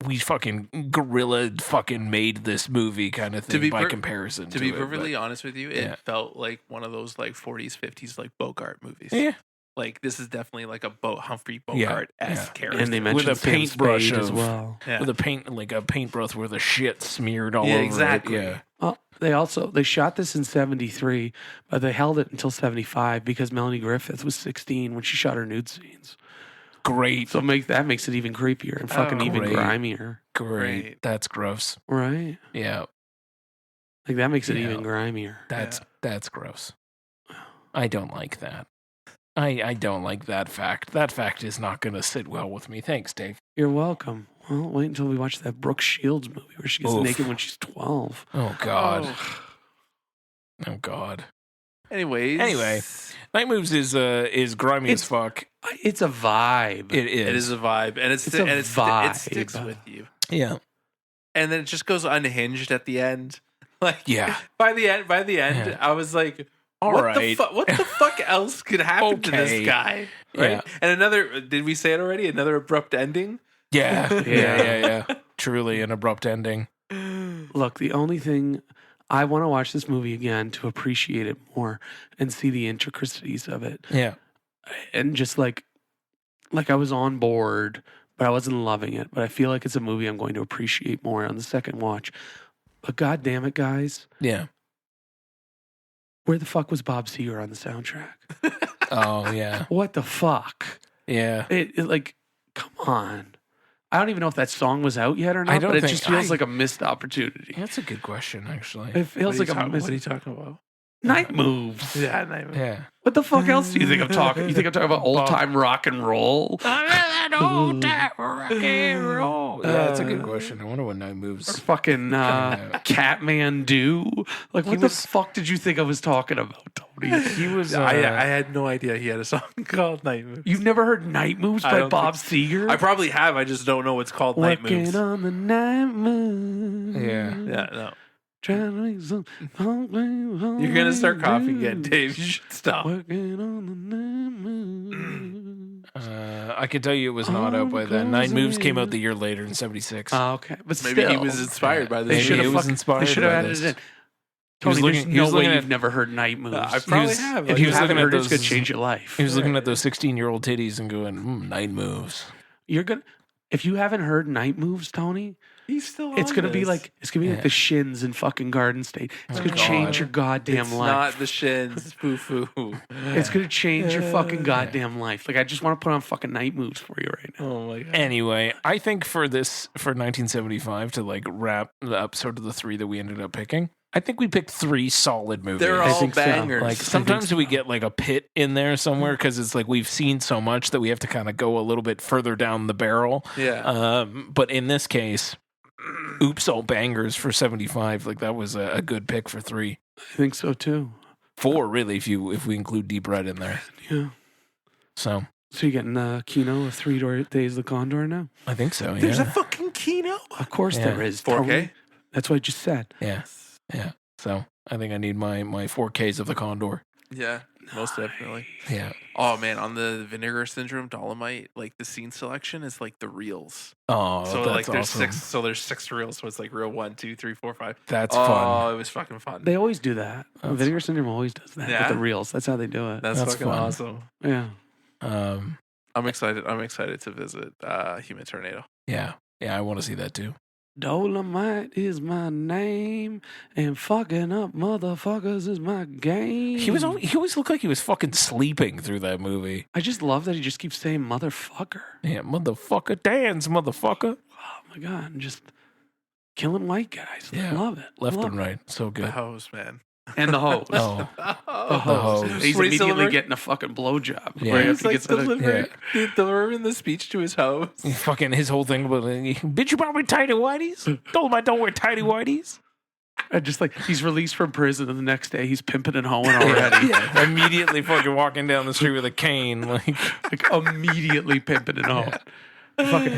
we fucking guerrilla fucking made this movie kind of thing by comparison. To be perfectly honest with you, it felt like one of those like 40s, 50s like Bogart movies. Yeah. Like this is definitely like a Humphrey Bogart-esque character, and they mentioned with a paintbrush as well. Yeah. With a paintbrush with the shit smeared all over exactly. it. Yeah. Well, they shot this in 73, but they held it until 75 because Melanie Griffith was 16 when she shot her nude scenes. Great. So that makes it even creepier and fucking even grimier. Great. That's gross. Right? Yeah. Like that makes it even grimier. That's gross. I don't like that. I don't like that fact. That fact is not going to sit well with me. Thanks, Dave. You're welcome. Well, wait until we watch that Brooke Shields movie where she gets naked when she's 12. Oh, God. Oh, God. Anyway, Night Moves is grimy as fuck. It's a vibe. It is a vibe, and it's a vibe. It sticks with you. Yeah. And then it just goes unhinged at the end. Like, by the end, I was like, what the fuck else could happen to this guy? Right? Yeah. And another, did we say it already? Another abrupt ending? Yeah. Truly an abrupt ending. Look, the only thing, I want to watch this movie again to appreciate it more and see the intricacies of it. Yeah. And just like I was on board, but I wasn't loving it. But I feel like it's a movie I'm going to appreciate more on the second watch. But God damn it, guys. Yeah. Where the fuck was Bob Seger on the soundtrack? Oh, yeah. What the fuck? Yeah. It like, come on. I don't even know if that song was out yet or not, but it just feels like a missed opportunity. That's a good question, actually. It feels like what are you talking about? Night Moves. Yeah, Night Moves. Yeah. What the fuck else do you think I'm talking? You think I'm talking about old time rock and roll? Old time rock and roll. Yeah, that's a good question. I wonder what Night Moves. Or fucking Catmandu. Like, what the fuck did you think I was talking about, Tony? He was. I had no idea he had a song called Night Moves. You've never heard Night Moves by Bob Seger? I probably have. I just don't know it's called Night Moves. Working on the night moves. Yeah. Yeah, no. Trying to make some. You're gonna start coughing again, Dave. You should stop. Working on the night moves. I can tell you it was not out by then. Night Moves came out the year later in '76. Oh, okay. But Maybe still, he was inspired by they this. should Maybe have it was inspired They should have by added this. it in. He was Tony, looking- there's he was no way looking at- you've never heard Night Moves. I probably was- have. If he you was haven't looking at heard it, it's those- gonna change your life. He was looking at those 16-year-old titties and going, Night Moves. You're gonna. If you haven't heard Night Moves, Tony, He's still on it's gonna be this. like the Shins in fucking Garden State. It's gonna God. change your goddamn It's life. not the Shins. Foo-foo. It's gonna change your fucking goddamn life. Like, I just want to put on fucking Night Moves for you right now. Oh my god. Anyway, I think for 1975 to like wrap up sort of the three that we ended up picking, I think we picked three solid movies. They're I all think so. bangers. Like sometimes we get like a pit in there somewhere because it's like we've seen so much that we have to kind of go a little bit further down the barrel. Yeah. But in this case, oops, all bangers for 75. Like that was a good pick for three. I think so too. Four really, if we include Deep Red in there. Yeah. So So you're getting the Kino of 3 Days of the Condor now? I think so. There's yeah. a fucking Kino. Of course Yeah. there is. 4K? Tony. That's what I just said. Yeah. So I think I need my 4Ks of the Condor. Yeah, most definitely. Yeah. Oh man, on the Vinegar Syndrome Dolemite, like the scene selection is like the reels. Oh, So that's like there's awesome. six. So there's 6 reels. So it's like reel 1, 2, 3, 4, 5. That's Oh, fun. it was fucking fun. They always do that. That's- Vinegar Syndrome always does that Yeah? with the reels. That's how they do it. That's fucking fun. awesome. Yeah. I'm excited. I'm excited to visit Human Tornado. Yeah. I want to see that too. Dolemite is my name, and fucking up motherfuckers is my game. He always looked like he was fucking sleeping through that movie. I just love that he just keeps saying motherfucker. Yeah, motherfucker, dance, motherfucker. Oh my god, and just killing white guys. Yeah. I love it. Left Love and right. So The good. hose, man. it. And the hose. Oh, The hose. hose. He's Where he's immediately delivering- getting a fucking blowjob. Yeah. Right He's after he like gets out of- delivering the speech to his hose. fucking his whole thing about bitch, you bought me tighty whities? Don't wear tighty whities. And just like he's released from prison, and the next day he's pimping and hoeing already. Yeah. Immediately fucking walking down the street with a cane. Like, Immediately pimping and hoeing. Fucking,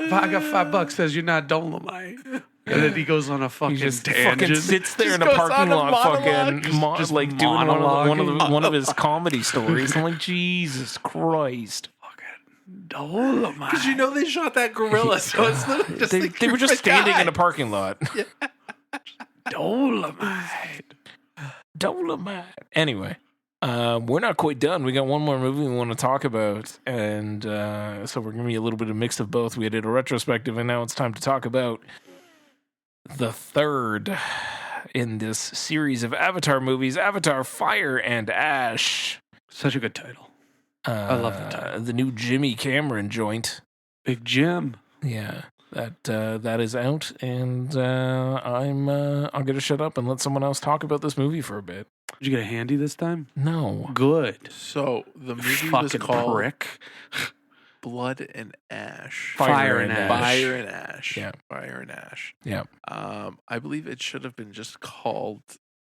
if I got $5, says you're not Dolemite. And then he goes on a fucking he just tangent. fucking sits there Just in a goes parking on a lot, monologue. fucking Just like doing monologuing. one of his comedy stories. I'm like, Jesus Christ. Fucking Dolemite. Because you know they shot that gorilla, so it's literally just like They were just standing in a park. parking lot. Dolemite. Dolemite. Anyway, we're not quite done. We got one more movie we want to talk about, and so we're gonna be a little bit of mix of both. We did a retrospective, and now it's time to talk about the third in this series of Avatar movies, Avatar: Fire and Ash. Such a good title. I love the title. The new Jimmy Cameron joint. Big Jim. Yeah, that is out, and I'm gonna shut up and let someone else talk about this movie for a bit. Did you get a handy this time? No. Good. So the movie was Fucking called prick. Blood and Ash. Fire and Ash. Fire and Ash. Yeah. Fire and Ash. Yeah. I believe it should have been just called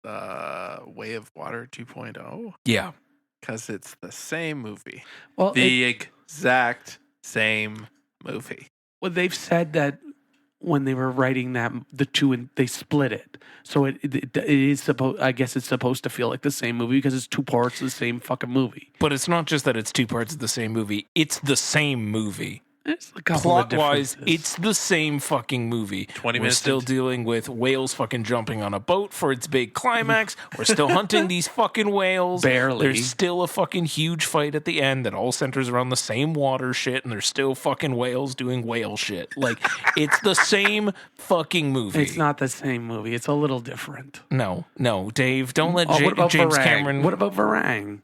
Way of Water 2.0 Yeah. because it's the same movie. Well, The exact same movie. well, they've said that when they were writing that the two, and they split it, so it is supposed. I guess it's supposed to feel like the same movie because it's 2 parts of the same fucking movie. But it's not just that it's 2 parts of the same movie. It's the same movie. It's a couple of Plot-wise, differences. it's the same fucking movie. 20 We're minutes still into- dealing with whales fucking jumping on a boat for its big climax. We're still hunting these fucking whales. Barely. There's still a fucking huge fight at the end that all centers around the same water shit, and there's still fucking whales doing whale shit. Like, it's the same fucking movie. It's not the same movie. It's a little different. No, Dave. Don't let What about James Varang? Cameron. What about Varang?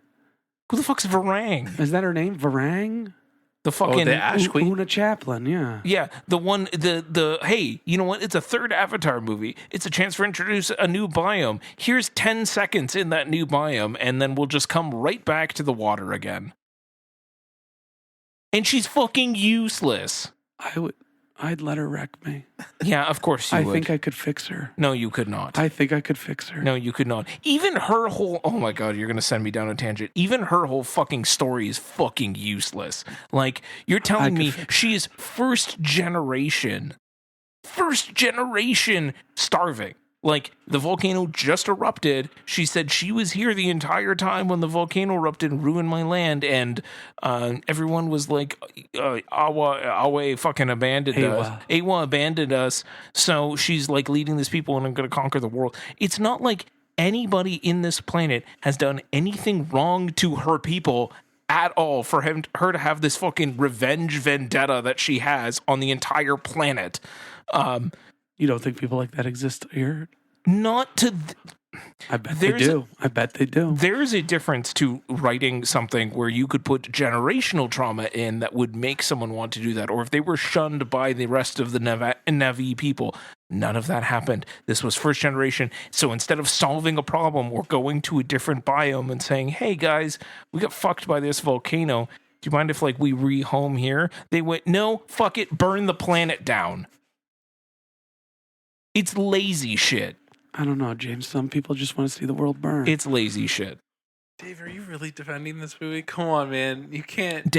Who the fuck's Varang? Is that her name? Varang? The fucking the Ash Queen? Una Chaplin, yeah. Yeah, the one, hey, you know what? It's a third Avatar movie. It's a chance for introduce a new biome. Here's 10 seconds in that new biome, and then we'll just come right back to the water again. And she's fucking useless. I'd let her wreck me. Yeah, of course you would. I think I could fix her. No, you could not. I think I could fix her. No, you could not. Even her whole... Oh my God, you're going to send me down a tangent. Even her whole fucking story is fucking useless. Like, you're telling me she is first generation starving. Like, the volcano just erupted. She said she was here the entire time when the volcano erupted and ruined my land, and everyone was like, Awa fucking abandoned us. Awa abandoned us, so she's like leading these people and I'm going to conquer the world. It's not like anybody in this planet has done anything wrong to her people at all for her to have this fucking revenge vendetta that she has on the entire planet. You don't think people like that exist here? Not to... I bet they do. I bet they do. There's a difference to writing something where you could put generational trauma in that would make someone want to do that. Or if they were shunned by the rest of the Na'vi people. None of that happened. This was first generation. So instead of solving a problem or going to a different biome and saying, hey guys, we got fucked by this volcano. Do you mind if like we rehome here? They went, no, fuck it, burn the planet down. It's lazy shit. I don't know, James. Some people just want to see the world burn. It's lazy shit. Dave, are you really defending this movie? Come on, man. You can't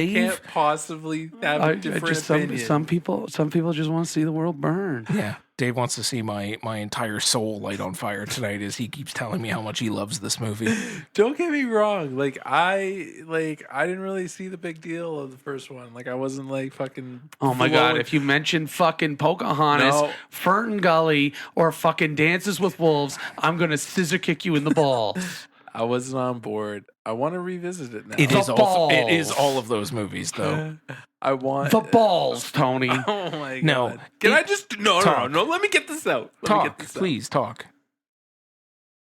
possibly have a different opinion. Some people just want to see the world burn. Yeah. Dave wants to see my entire soul light on fire tonight as he keeps telling me how much he loves this movie. Don't get me wrong. I didn't really see the big deal of the first one. Like I wasn't like fucking... Oh my God. If you mention fucking Pocahontas, Fern Gully, or fucking Dances with Wolves, I'm going to scissor kick you in the balls. I wasn't on board. I want to revisit it now. It is all of those movies, though. I want the balls, Tony. Oh my God! No, can I just no? Let me get this out. Please talk.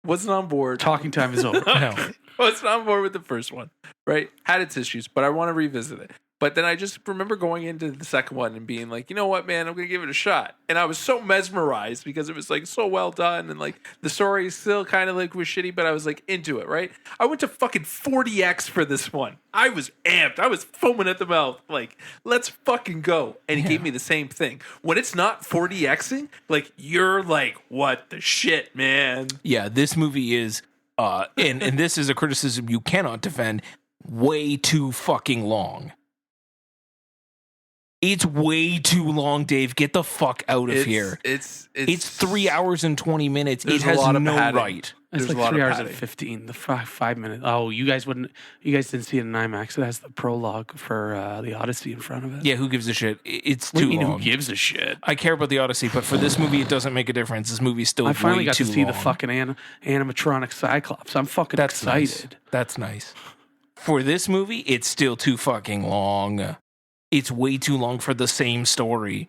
Wasn't on board. Talking time is over. No. Wasn't on board with the first one. Right? Had its issues, but I want to revisit it. But then I just remember going into the second one and being like, you know what, man, I'm going to give it a shot. And I was so mesmerized because it was like so well done. And like the story still kind of like was shitty, but I was like into it, right? I went to fucking 40X for this one. I was amped. I was foaming at the mouth. Like, let's fucking go. And he gave me the same thing. When it's not 40Xing, like you're like, what the shit, man? Yeah, this movie is, and this is a criticism you cannot defend, way too fucking long. It's way too long, Dave. Get the fuck out of here. It's 3 hours and 20 minutes. It has no right. It's like 3 hours and 15. The 5 minutes. Oh, you guys didn't see it in IMAX. It has the prologue for the Odyssey in front of it. Yeah, who gives a shit? It's too long. Who gives a shit? I care about the Odyssey, but for this movie, it doesn't make a difference. This movie's still way too long. I finally got to see the fucking animatronic Cyclops. I'm fucking excited. Nice. That's nice. For this movie, it's still too fucking long. It's way too long for the same story.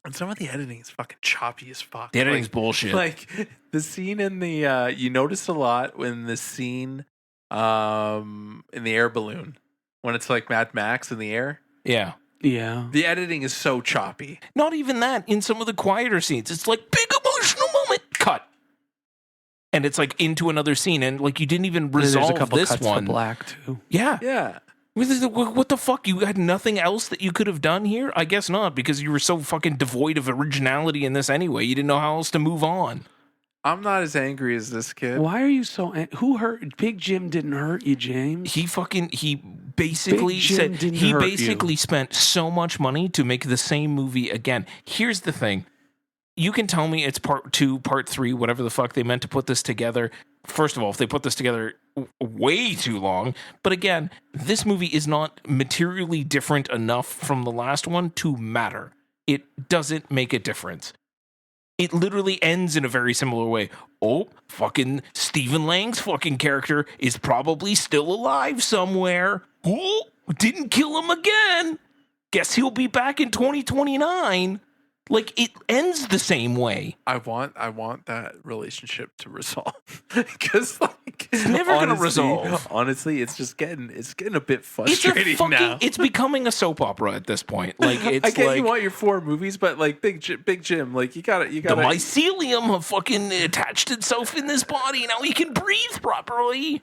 And some of the editing is fucking choppy as fuck. The editing's bullshit. Like the scene in the you notice a lot when the scene in the air balloon when it's like Mad Max in the air. Yeah. Yeah. The editing is so choppy. Not even that. In some of the quieter scenes, it's like big emotional moment. Cut. And it's like into another scene, and like you didn't even resolve There's a couple this cuts one. To black too. Yeah. Yeah. What the fuck? You had nothing else that you could have done here? I guess not, because you were so fucking devoid of originality in this anyway. You didn't know how else to move on. I'm not as angry as this kid. Why are you so... Who hurt... Big Jim didn't hurt you, James. He basically said... He basically spent so much money to make the same movie again. Here's the thing. You can tell me it's part 2, part 3, whatever the fuck they meant to put this together. First of all, if they put this together way too long. But again, this movie is not materially different enough from the last one to matter. It doesn't make a difference. It literally ends in a very similar way. Oh, fucking Stephen Lang's fucking character is probably still alive somewhere. Oh, didn't kill him again. Guess he'll be back in 2029. Like, it ends the same way. I want that relationship to resolve. Because, like... It's never going to resolve. Honestly, it's getting a bit frustrating now. It's becoming a soap opera at this point. Like it's I get like you want your 4 movies, but like Big Jim, like you got the mycelium have fucking attached itself in this body. Now he can breathe properly.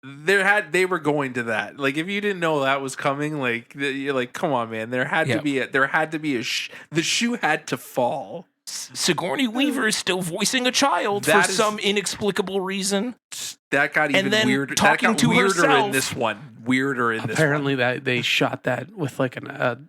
They were going to that. Like if you didn't know that was coming, like you're like, come on, man. There had to be the shoe had to fall. Sigourney Weaver is still voicing a child for some inexplicable reason. That got even weirder. Talking that got to weirder herself. in this one. Weirder in Apparently this one. that they shot that with like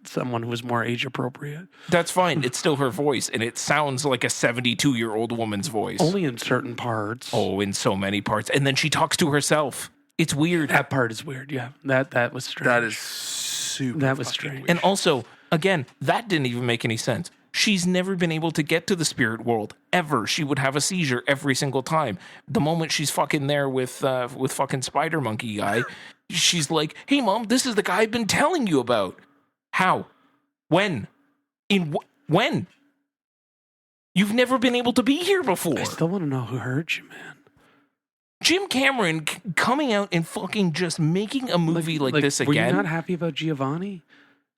someone who was more age appropriate. That's fine. It's still her voice, and it sounds like a 72-year-old woman's voice. Only in certain parts. Oh, in so many parts. And then she talks to herself. It's weird. That part is weird. Yeah, that was strange. That is super. That was strange. And also, again, that didn't even make any sense. She's never been able to get to the spirit world ever. She would have a seizure every single time. The moment she's fucking there with fucking Spider Monkey guy, she's like, "Hey, Mom, this is the guy I've been telling you about." How? When? When? You've never been able to be here before. I still want to know who hurt you, man. Jim Cameron coming out and fucking just making a movie like this again. Were you not happy about Giovanni?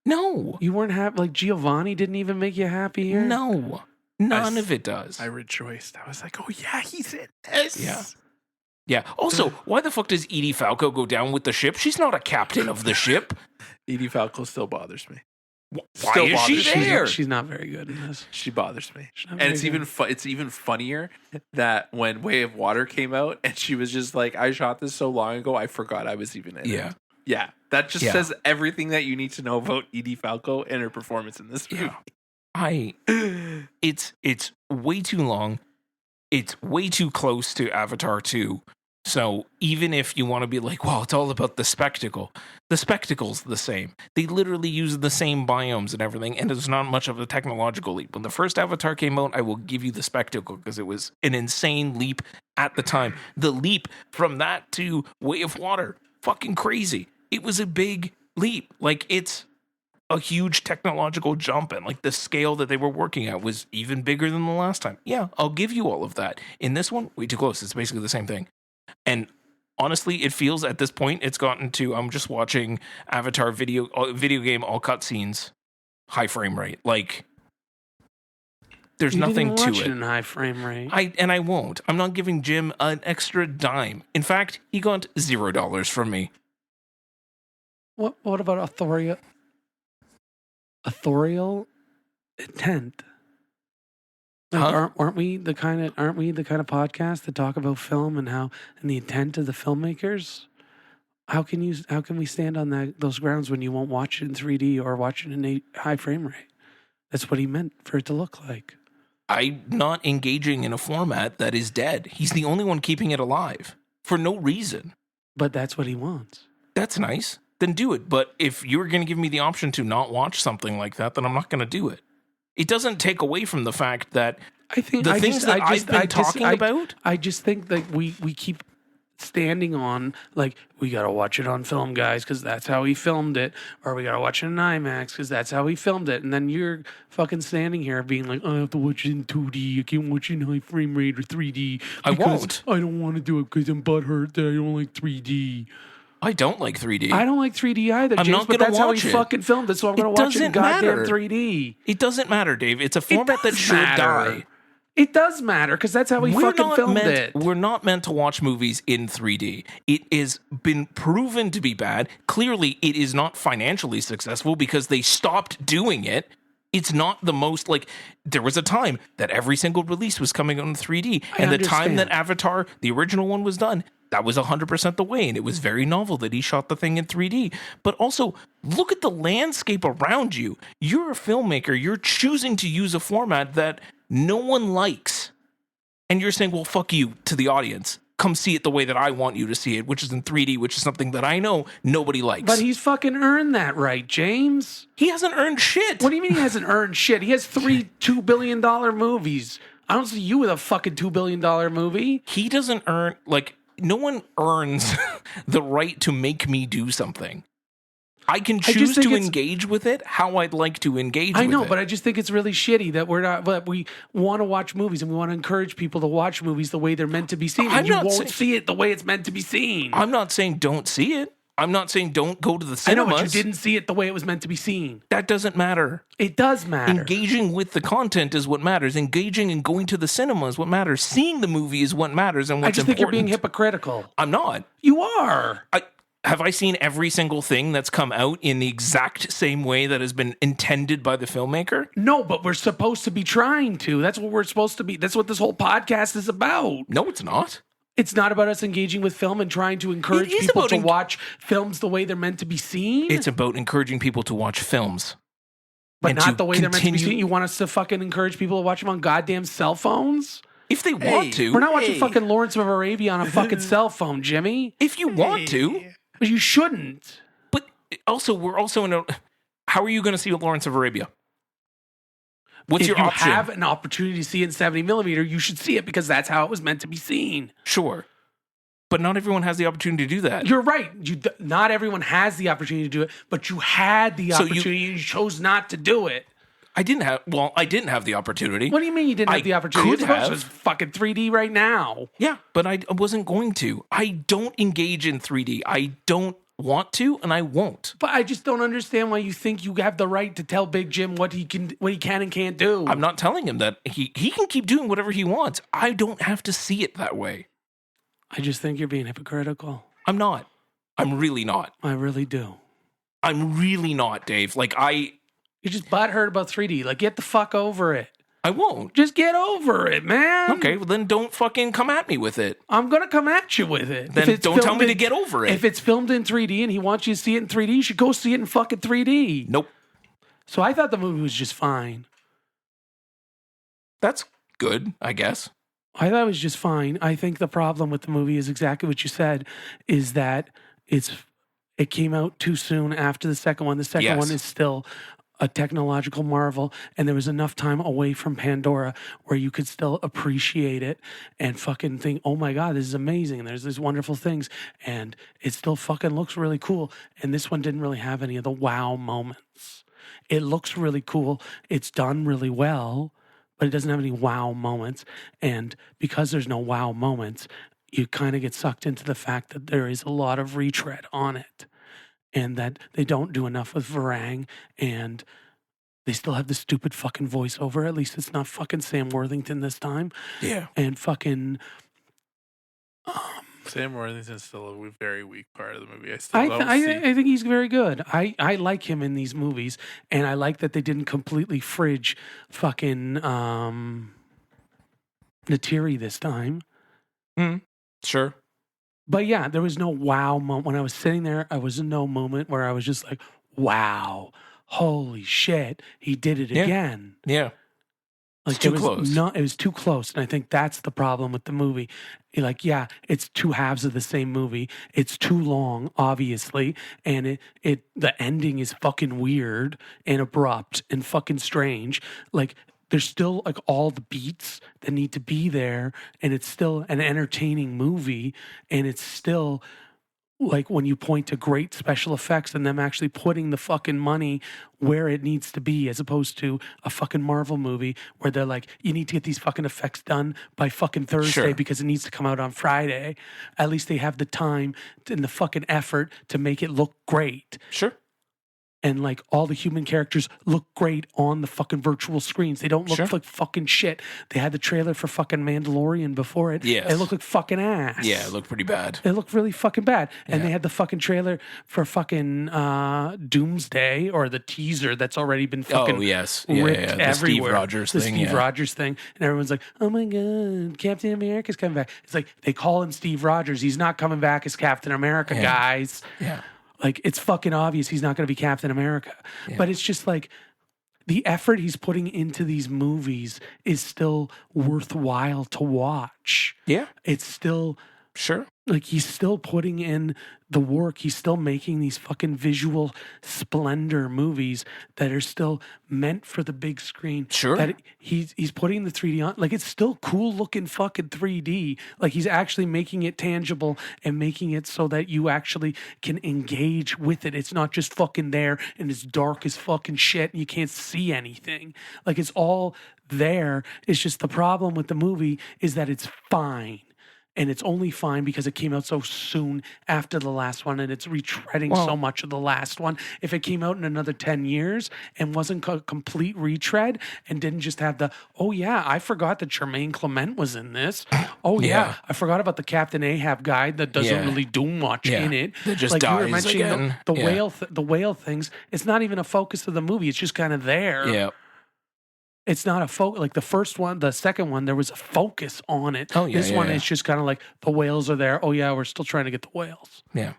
No. You weren't happy? Like, Giovanni didn't even make you happy here? No. None of it does. I rejoiced. I was like, oh, yeah, he's in this. Yeah. Yeah. Also, why the fuck does Edie Falco go down with the ship? She's not a captain of the ship. Edie Falco still bothers me. Why is she there? She's not very good in this. She bothers me. And it's even funnier that when Way of Water came out and she was just like, I shot this so long ago, I forgot I was even in it. Yeah. That just says everything that you need to know about Edie Falco and her performance in this movie. It's way too long. It's way too close to Avatar 2. So even if you want to be like, well, it's all about the spectacle's the same. They literally use the same biomes and everything, and it's not much of a technological leap. When the first Avatar came out, I will give you the spectacle because it was an insane leap at the time. The leap from that to Way of Water, fucking crazy. It was a big leap. Like, it's a huge technological jump, and like the scale that they were working at was even bigger than the last time. Yeah, I'll give you all of that. In this one, way too close. It's basically the same thing. And honestly, it feels at this point it's gotten to I'm just watching Avatar video game all cutscenes, high frame rate. Like there's nothing to it. In high frame rate. I won't. I'm not giving Jim an extra dime. In fact, he got $0 from me. What about authorial intent? Like, aren't we the kind of podcast that talk about film and the intent of the filmmakers? How can we stand on those grounds when you won't watch it in 3D or watch it in a high frame rate? That's what he meant for it to look like. I'm not engaging in a format that is dead. He's the only one keeping it alive for no reason. But that's what he wants. That's nice. Then do it. But if you're going to give me the option to not watch something like that, then I'm not going to do it. It doesn't take away from the fact that I've been talking about. I just think that we keep standing on, like, we got to watch it on film, guys, because that's how he filmed it. Or we got to watch it in IMAX because that's how he filmed it. And then you're fucking standing here being like, I have to watch it in 2D. I can't watch it in high frame rate or 3D. I won't. I don't want to do it because I'm butthurt that I don't like 3D. I don't like 3D. I don't like 3D either, James, but that's how he fucking filmed it, so I'm going to watch it in goddamn 3D. It doesn't matter, Dave. It's a format that should die. It does matter, because that's how he fucking filmed it. We're not meant to watch movies in 3D. It has been proven to be bad. Clearly, it is not financially successful because they stopped doing it. It's not the most, like, there was a time that every single release was coming on 3D. And the time that Avatar, the original one, was done, that was 100% the way, and it was very novel that he shot the thing in 3D. But also, look at the landscape around you. You're a filmmaker. You're choosing to use a format that no one likes. And you're saying, well, fuck you to the audience. Come see it the way that I want you to see it, which is in 3D, which is something that I know nobody likes. But he's fucking earned that right, James. He hasn't earned shit. What do you mean he hasn't earned shit? He has 3 $2 billion movies. I don't see you with a fucking $2 billion movie. He doesn't earn, like... No one earns the right to make me do something. I can choose to engage with it how I'd like to engage with it. I know, but I just think it's really shitty that we want to watch movies and we want to encourage people to watch movies the way they're meant to be seen. And you won't see it the way it's meant to be seen. I'm not saying don't see it. I'm not saying don't go to the cinemas. I know, but you didn't see it the way it was meant to be seen. That doesn't matter. It does matter. Engaging with the content is what matters. Engaging and going to the cinema is what matters. Seeing the movie is what matters and what's important. I just think you're being hypocritical. I'm not. You are. Have I seen every single thing that's come out in the exact same way that has been intended by the filmmaker? No, but we're supposed to be trying to. That's what we're supposed to be. That's what this whole podcast is about. No, it's not. It's not about us engaging with film and trying to encourage people to watch films the way they're meant to be seen. It's about encouraging people to watch films. But not the way they're meant to be seen. You want us to fucking encourage people to watch them on goddamn cell phones? If they want to. We're not watching fucking Lawrence of Arabia on a fucking cell phone, Jimmy. If you want to. But you shouldn't. But also, we're also in a... How are you going to see Lawrence of Arabia? What's your option? If you have an opportunity to see it in 70 millimeter, you should see it because that's how it was meant to be seen. Sure. But not everyone has the opportunity to do that. You're right. Not everyone has the opportunity to do it, but you had the opportunity. You chose not to do it. I didn't have the opportunity. What do you mean you didn't have the opportunity? It's fucking 3D right now. Yeah, but I wasn't going to. I don't engage in 3D. I don't want to, and I won't. But I just don't understand why you think you have the right to tell Big Jim what he can and can't do. I'm not telling him that he can keep doing whatever he wants. I don't have to see it that way. I just think you're being hypocritical. I'm not. I'm really not. I really do. I'm really not, Dave. You're just butthurt about 3D. Get the fuck over it. I won't. Just get over it, man. Okay, well then don't fucking come at me with it. I'm going to come at you with it. Then don't tell me to get over it. If it's filmed in 3D and he wants you to see it in 3D, you should go see it in fucking 3D. Nope. So I thought the movie was just fine. That's good, I guess. I thought it was just fine. I think the problem with the movie is exactly what you said, is that it came out too soon after the second one. The second one is still a technological marvel, and there was enough time away from Pandora where you could still appreciate it and fucking think, oh my God, this is amazing, and there's these wonderful things, and it still fucking looks really cool. And this one didn't really have any of the wow moments. It looks really cool. It's done really well, but it doesn't have any wow moments. And because there's no wow moments, you kind of get sucked into the fact that there is a lot of retread on it. And that they don't do enough with Varang, and they still have the stupid fucking voiceover. At least it's not fucking Sam Worthington this time. Yeah. And fucking... Sam Worthington's still a very weak part of the movie. I think he's very good. I like him in these movies, and I like that they didn't completely fridge fucking Natiri this time. Sure. But yeah, there was no wow moment. When I was sitting there, I was in no moment where I was just like, wow, holy shit, he did it again. Yeah. It's too close. It was too close. And I think that's the problem with the movie. It's two halves of the same movie. It's too long, obviously. And the ending is fucking weird and abrupt and fucking strange. There's still all the beats that need to be there, and it's still an entertaining movie, and it's still when you point to great special effects and them actually putting the fucking money where it needs to be, as opposed to a fucking Marvel movie where they're like, you need to get these fucking effects done by fucking Thursday because it needs to come out on Friday. At least they have the time and the fucking effort to make it look great. Sure. And all the human characters look great on the fucking virtual screens. They don't look like fucking shit. They had the trailer for fucking Mandalorian before it. Yes. It looked like fucking ass. Yeah, it looked pretty bad. It looked really fucking bad. And they had the fucking trailer for fucking Doomsday, or the teaser that's already been fucking ripped everywhere. The Steve Rogers thing. The Steve Rogers thing. And everyone's like, oh my God, Captain America's coming back. It's like, they call him Steve Rogers. He's not coming back as Captain America, guys. Yeah. It's fucking obvious he's not going to be Captain America. Yeah. But it's just the effort he's putting into these movies is still worthwhile to watch. Yeah. It's still... Sure. like he's still putting in the work. He's still making these fucking visual splendor movies that are still meant for the big screen. Sure. That he's putting the 3D on. Like, it's still cool looking fucking 3D. Like, he's actually making it tangible and making it so that you actually can engage with it. It's not just fucking there and it's dark as fucking shit and you can't see anything. Like, it's all there. It's just the problem with the movie is that it's fine. And it's only fine because it came out so soon after the last one and it's retreading so much of the last one. If it came out in another 10 years and wasn't a complete retread and didn't just have the, oh yeah, I forgot that Jermaine Clement was in this. Oh yeah, I forgot about the Captain Ahab guy that doesn't really do much in it. That just like dies you were mentioning again. The whale things. It's not even a focus of the movie. It's just kind of there. Yeah. It's not a focus. Like the first one, the second one, there was a focus on it. Oh, yeah, this one is just kind of like the whales are there. Oh, yeah, we're still trying to get the whales. Yeah.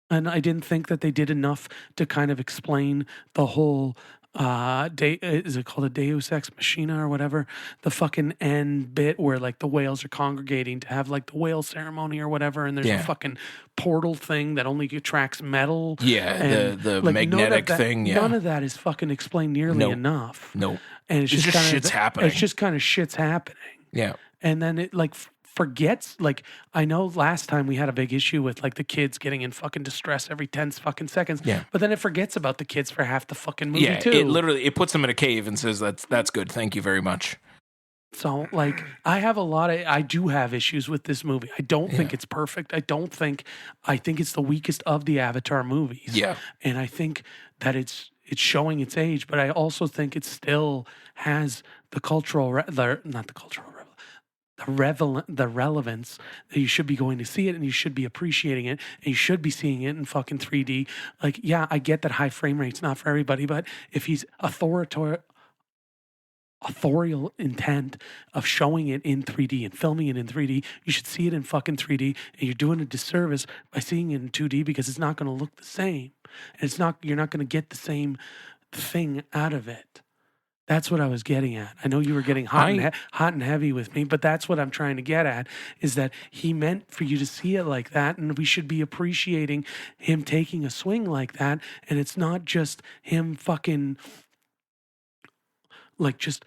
And I didn't think that they did enough to kind of explain the whole is it called a Deus Ex Machina or whatever? The fucking end bit where like the whales are congregating to have like the whale ceremony or whatever, and there's a fucking portal thing that only attracts metal. Yeah, and the like, magnetic thing. Yeah. None of that is fucking explained nearly enough. Nope. And it's just shit's happening. It's just kind of shit's happening. Yeah. And then it like forgets, like, I know last time we had a big issue with like the kids getting in fucking distress every 10 fucking seconds. Yeah. But then it forgets about the kids for half the fucking movie too. It puts them in a cave and says that's good. Thank you very much. So like I do have issues with this movie. I don't think it's perfect. I think it's the weakest of the Avatar movies. Yeah. And I think that it's showing its age, but I also think it still has the relevance that you should be going to see it and you should be appreciating it and you should be seeing it in fucking 3D. Like, yeah, I get that high frame rate's not for everybody, but if he's authorial intent of showing it in 3D and filming it in 3D, you should see it in fucking 3D, and you're doing a disservice by seeing it in 2D because it's not going to look the same. And you're not going to get the same thing out of it. That's what I was getting at. I know you were getting hot and heavy with me, but that's what I'm trying to get at, is that he meant for you to see it like that, and we should be appreciating him taking a swing like that, and it's not just him fucking like just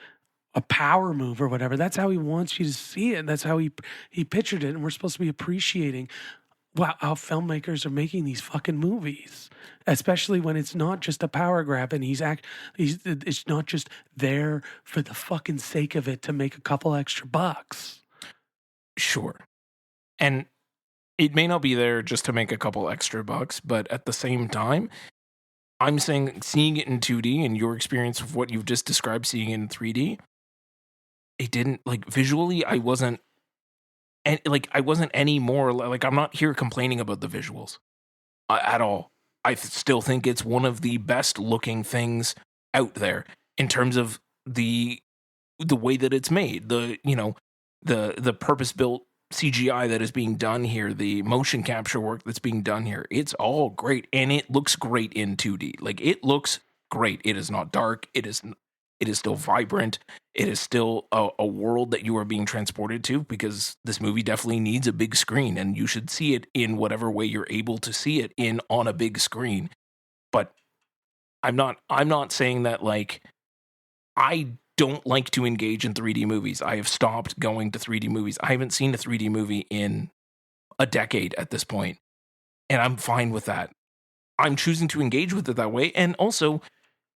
a power move or whatever. That's how he wants you to see it. That's how he pictured it, and we're supposed to be appreciating how filmmakers are making these fucking movies, especially when it's not just a power grab and it's not just there for the fucking sake of it to make a couple extra bucks. Sure. And it may not be there just to make a couple extra bucks, but at the same time, I'm saying seeing it in 2D and your experience of what you've just described seeing it in 3D, it didn't, like, visually, I wasn't any more, like, I'm not here complaining about the visuals at all. I still think it's one of the best looking things out there in terms of the way that it's made, the purpose-built CGI that is being done here, the motion capture work that's being done here. It's all great, and it looks great in 2D. Like, it looks great. It is not dark. It is still vibrant. It is still a world that you are being transported to, because this movie definitely needs a big screen, and you should see it in whatever way you're able to see it in on a big screen. But I'm not saying that, like, I don't like to engage in 3D movies. I have stopped going to 3D movies. I haven't seen a 3D movie in a decade at this point, and I'm fine with that. I'm choosing to engage with it that way, and also,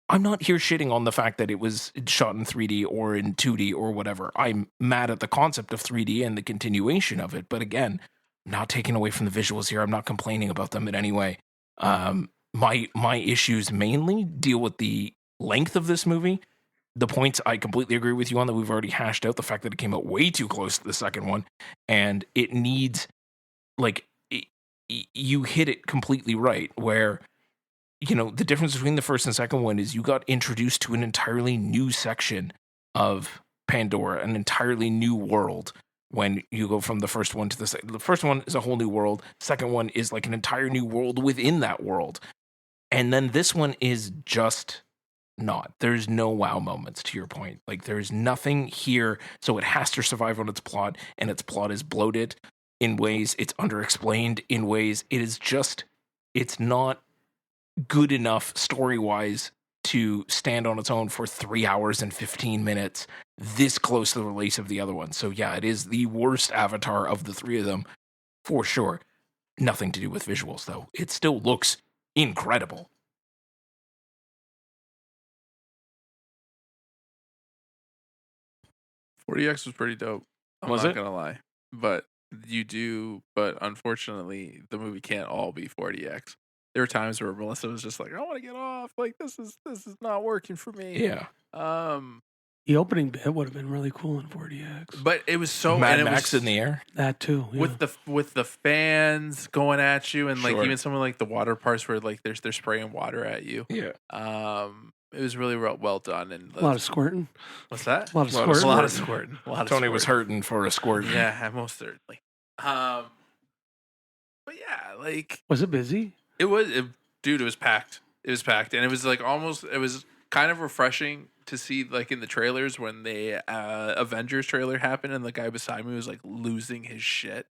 I'm not here shitting on the fact that it was shot in 3D or in 2D or whatever. I'm mad at the concept of 3D and the continuation of it. But again, not taking away from the visuals here. I'm not complaining about them in any way. My issues mainly deal with the length of this movie. The points I completely agree with you on that we've already hashed out. The fact that it came out way too close to the second one. And it needs, like, you hit it completely right, where, you know, the difference between the first and second one is you got introduced to an entirely new section of Pandora, an entirely new world when you go from the first one to the second. The first one is a whole new world. Second one is like an entire new world within that world. And then this one is just not. There's no wow moments, to your point. Like, there's nothing here, so it has to survive on its plot, and its plot is bloated. in ways it's underexplained, in ways it's not good enough story-wise to stand on its own for 3 hours and 15 minutes this close to the release of the other one. So yeah, it is the worst Avatar of the three of them, for sure. Nothing to do with visuals, though. It still looks incredible. $40X was pretty dope. I'm not gonna lie. But unfortunately the movie can't all be $40X. There were times where Melissa was just like, I want to get off. Like this is not working for me. Yeah. The opening bit would have been really cool in 40X. But it was so Mad Max in the air. That too. Yeah. With the fans going at you and like even some of like the water parts where like they're spraying water at you. Yeah. It was really well done and a lot of squirting. What's that? A lot of squirting. Tony was hurting for a squirt. Yeah, most certainly. But yeah, like was it busy? It was, dude. It was packed. It was packed, and it was like almost. It was kind of refreshing to see, like in the trailers when the Avengers trailer happened, and the guy beside me was like losing his shit.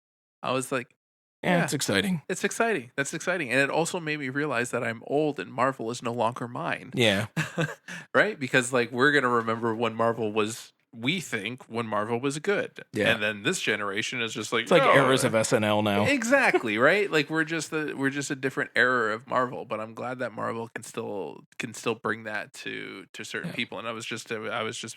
I was like, yeah, it's exciting. It's exciting. That's exciting, and it also made me realize that I'm old, and Marvel is no longer mine. Yeah, right. Because like we're gonna remember when Marvel was. We think when Marvel was good. Yeah. And then this generation is just like it's like eras of SNL now. Exactly, right? Like we're just a different era of Marvel, but I'm glad that Marvel can still bring that to certain people. And I was just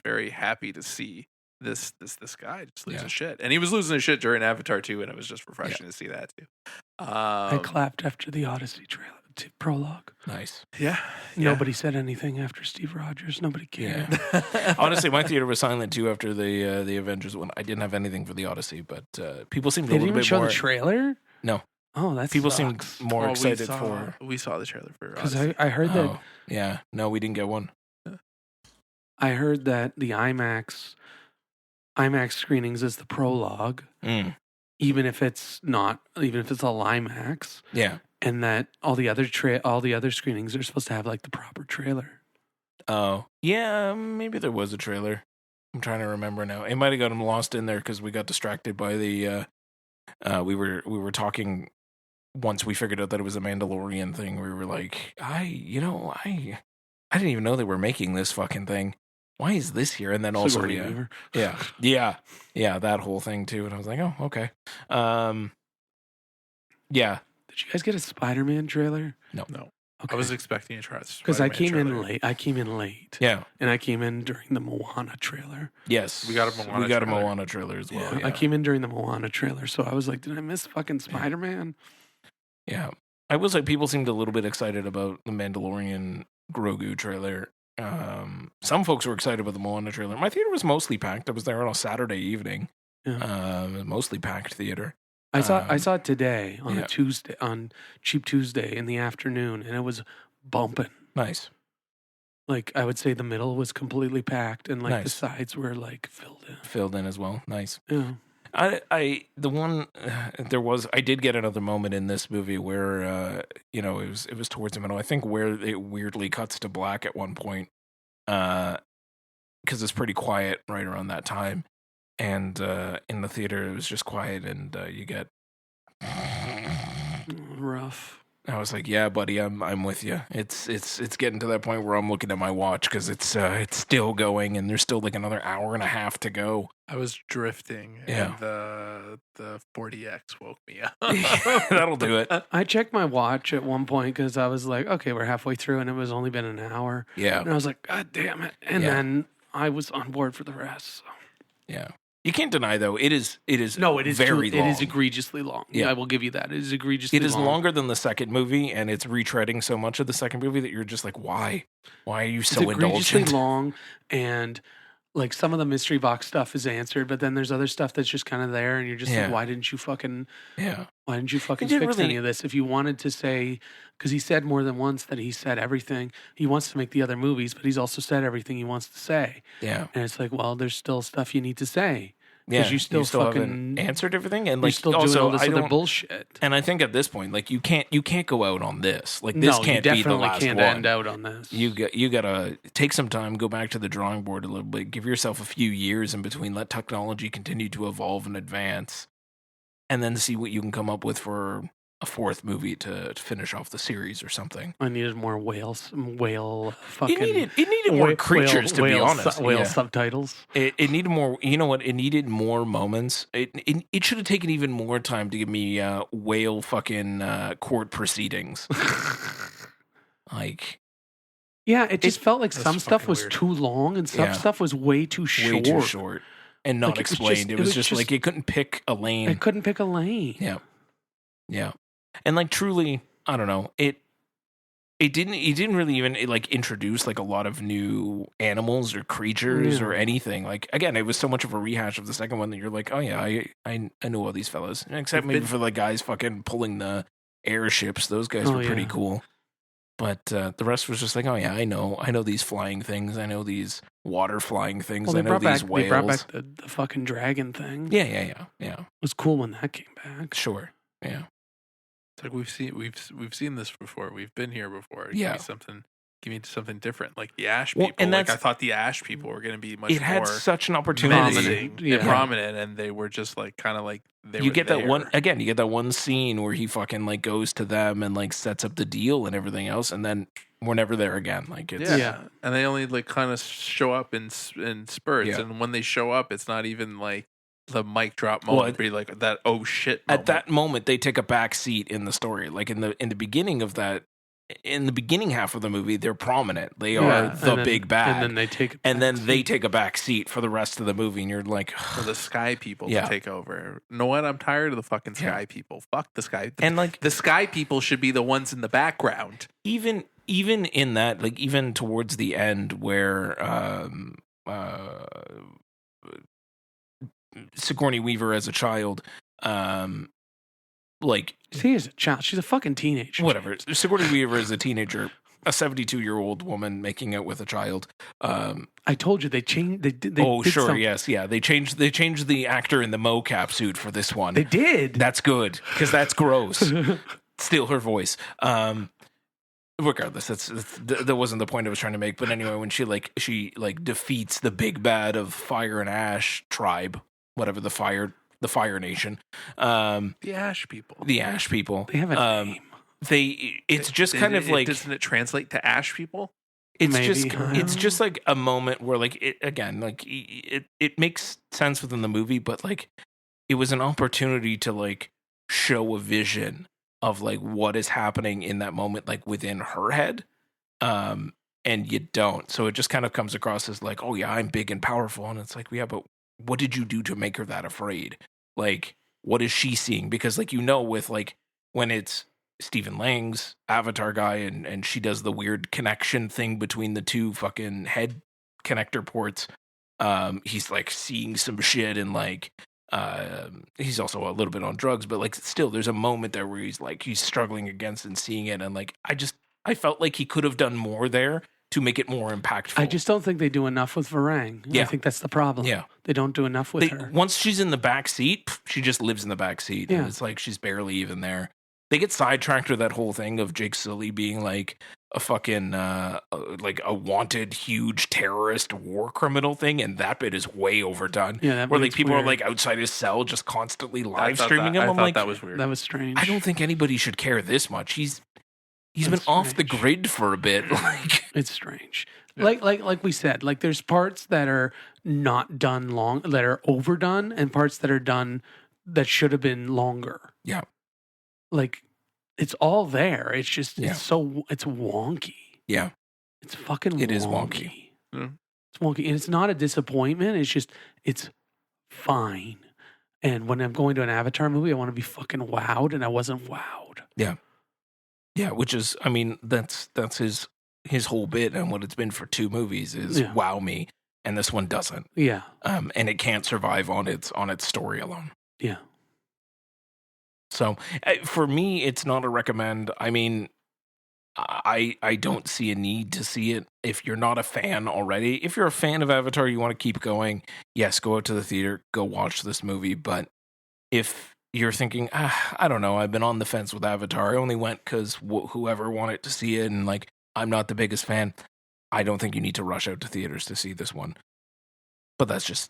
very happy to see this guy just lose his shit. And he was losing his shit during Avatar 2, and it was just refreshing to see that too. I clapped after the Odyssey trailer. Prologue. Nice. Yeah. Nobody said anything after Steve Rogers. Nobody cared. Yeah. Honestly, my theater was silent too after the Avengers one. I didn't have anything for the Odyssey, but people seemed a little bit more. They didn't even show the trailer? No. Oh, that's people seemed more excited for. We saw the trailer for because I heard that. Yeah. No, we didn't get one. I heard that the IMAX screenings is the prologue. Even if it's all IMAX. Yeah. And that all the other screenings are supposed to have like the proper trailer. Oh, yeah, maybe there was a trailer. I'm trying to remember now. It might have gotten lost in there because we got distracted by the. We were talking once we figured out that it was a Mandalorian thing. We were like, I didn't even know they were making this fucking thing. Why is this here? And then also, yeah, that whole thing too. And I was like, oh, okay, yeah. Did you guys get a Spider-Man trailer? No. Okay. I was expecting a trailer because I came in late. Yeah, and I came in during the Moana trailer. Yes, we got a Moana trailer as well. Yeah. I came in during the Moana trailer, so I was like, did I miss fucking Spider-Man? Yeah, I was like, people seemed a little bit excited about the Mandalorian Grogu trailer. Some folks were excited about the Moana trailer. My theater was mostly packed. I was there on a Saturday evening. Yeah. Mostly packed theater. I saw it today on a Tuesday, on Cheap Tuesday in the afternoon, and it was bumping. Nice. Like I would say the middle was completely packed, and like the sides were like filled in as well. Nice. Yeah. I did get another moment in this movie where it was towards the middle. I think where it weirdly cuts to black at one point, because it's pretty quiet right around that time. And in the theater, it was just quiet, and you get rough. I was like, "Yeah, buddy, I'm with you." It's getting to that point where I'm looking at my watch because it's still going, and there's still like another hour and a half to go. I was drifting, and the 40X woke me up. That'll do it. I checked my watch at one point because I was like, "Okay, we're halfway through," and it was only been an hour. Yeah, and I was like, "God damn it!" And then I was on board for the rest. So. Yeah. You can't deny, though, it is very long. It is egregiously long. Yeah, I will give you that. It is egregiously long. It is longer than the second movie, and it's retreading so much of the second movie that you're just like, why? Why are you so indulgent? It's egregiously long, and like some of the mystery box stuff is answered, but then there's other stuff that's just kind of there, and you're just like, why didn't you fucking fix any of this? If you wanted to say, because he said more than once that he said everything. He wants to make the other movies, but he's also said everything he wants to say. Yeah. And it's like, well, there's still stuff you need to say. Yeah, you still fucking haven't answered everything, and like you're still also doing all this other bullshit. And I think at this point, like you can't go out on this. Like this can't be the last can't one. end out on this. You gotta take some time, go back to the drawing board a little bit, give yourself a few years in between, let technology continue to evolve and advance, and then see what you can come up with for a fourth movie to finish off the series or something. I needed more whale fucking... It needed more creatures, to be honest. Whale subtitles. It needed more... You know what? It needed more moments. It should have taken even more time to give me whale fucking court proceedings. Like... Yeah, it just felt like some stuff was too long and some stuff was way too short. Way too short. And not explained. It was just like it couldn't pick a lane. It couldn't pick a lane. Yeah. Yeah. And like truly, I don't know. It didn't really even like introduce like a lot of new animals or creatures or anything. Like again, it was so much of a rehash of the second one that you're like, oh yeah, I know all these fellas. Except maybe for the guys fucking pulling the airships. Those guys were pretty cool. But the rest was just like, oh yeah, I know these flying things. I know these water flying things. Well, I know these whales. They brought back the fucking dragon thing. Yeah. It was cool when that came back. Sure. Yeah. It's like we've seen this before. We've been here before. Yeah. Give me something different, like the Ash people. And like I thought the Ash people were going to be much more. It had such an opportunity, prominent, and they were just like kind of like they. You get that one again. You get that one scene where he fucking like goes to them and like sets up the deal and everything else, and then we're never there again. Like it's and they only like kind of show up in spurts, and when they show up, it's not even like the mic drop moment. Be like that. Oh shit! Moment. At that moment, they take a back seat in the story. Like in the beginning of that. In the beginning half of the movie, they're prominent. They are big bad, and then they take a back seat for the rest of the movie. And you're like, for the Sky people to take over. You know what? I'm tired of the fucking Sky people. Fuck the Sky. And like the Sky people should be the ones in the background. Even in that, like even towards the end, where Sigourney Weaver as a child, like she is a child. She's a fucking teenager. Whatever. Sigourney Weaver is a teenager, a 72-year-old woman making out with a child. I told you they changed. They did yes, yeah. They changed the actor in the mocap suit for this one. They did. That's good because that's gross. Steal her voice. Regardless, that wasn't the point I was trying to make. But anyway, when she defeats the big bad of Fire and Ash tribe, whatever the Fire Nation, the Ash people. The Ash people. They have a name. It's just kind of like. Doesn't it translate to Ash people? It's just like a moment where like it makes sense within the movie, but like it was an opportunity to like show a vision of like what is happening in that moment, like within her head. And you don't. So it just kind of comes across as like, oh yeah, I'm big and powerful. And it's like, yeah, but what did you do to make her that afraid? Like, what is she seeing? Because like, with like when it's Stephen Lang's Avatar guy and she does the weird connection thing between the two fucking head connector ports. He's like seeing some shit and like, he's also a little bit on drugs, but like still there's a moment there where he's struggling against and seeing it. And like, I felt like he could have done more there to make it more impactful. I just don't think they do enough with Varang. Yeah. I think that's the problem. Yeah. They don't do enough with her. Once she's in the back seat, she just lives in the back seat. Yeah. And it's like she's barely even there. They get sidetracked with that whole thing of Jake Sully being like a fucking like a wanted huge terrorist war criminal thing, and that bit is way overdone. Yeah, where like people are like outside his cell just constantly live streaming him. I I'm thought like, that was weird. That was strange. I don't think anybody should care this much. He's been off the grid for a bit. Like it's strange. Like we said, like there's parts that are not done long, that are overdone, and parts that are done that should have been longer. Yeah. Like it's all there. It's just it's wonky. Yeah. It's fucking wonky. It is wonky. Mm. It's wonky. And it's not a disappointment. It's just it's fine. And when I'm going to an Avatar movie, I want to be fucking wowed, and I wasn't wowed. Yeah. Yeah, which is, I mean, that's his whole bit and what it's been for 2 movies is wow me, and this one doesn't. Yeah. And it can't survive on its story alone. Yeah. So for me, it's not a recommend. I mean, I don't see a need to see it if you're not a fan already. If you're a fan of Avatar, you want to keep going, yes, go out to the theater, go watch this movie. But if you're thinking, I don't know, I've been on the fence with Avatar. I only went because whoever wanted to see it, and like I'm not the biggest fan. I don't think you need to rush out to theaters to see this one. But that's just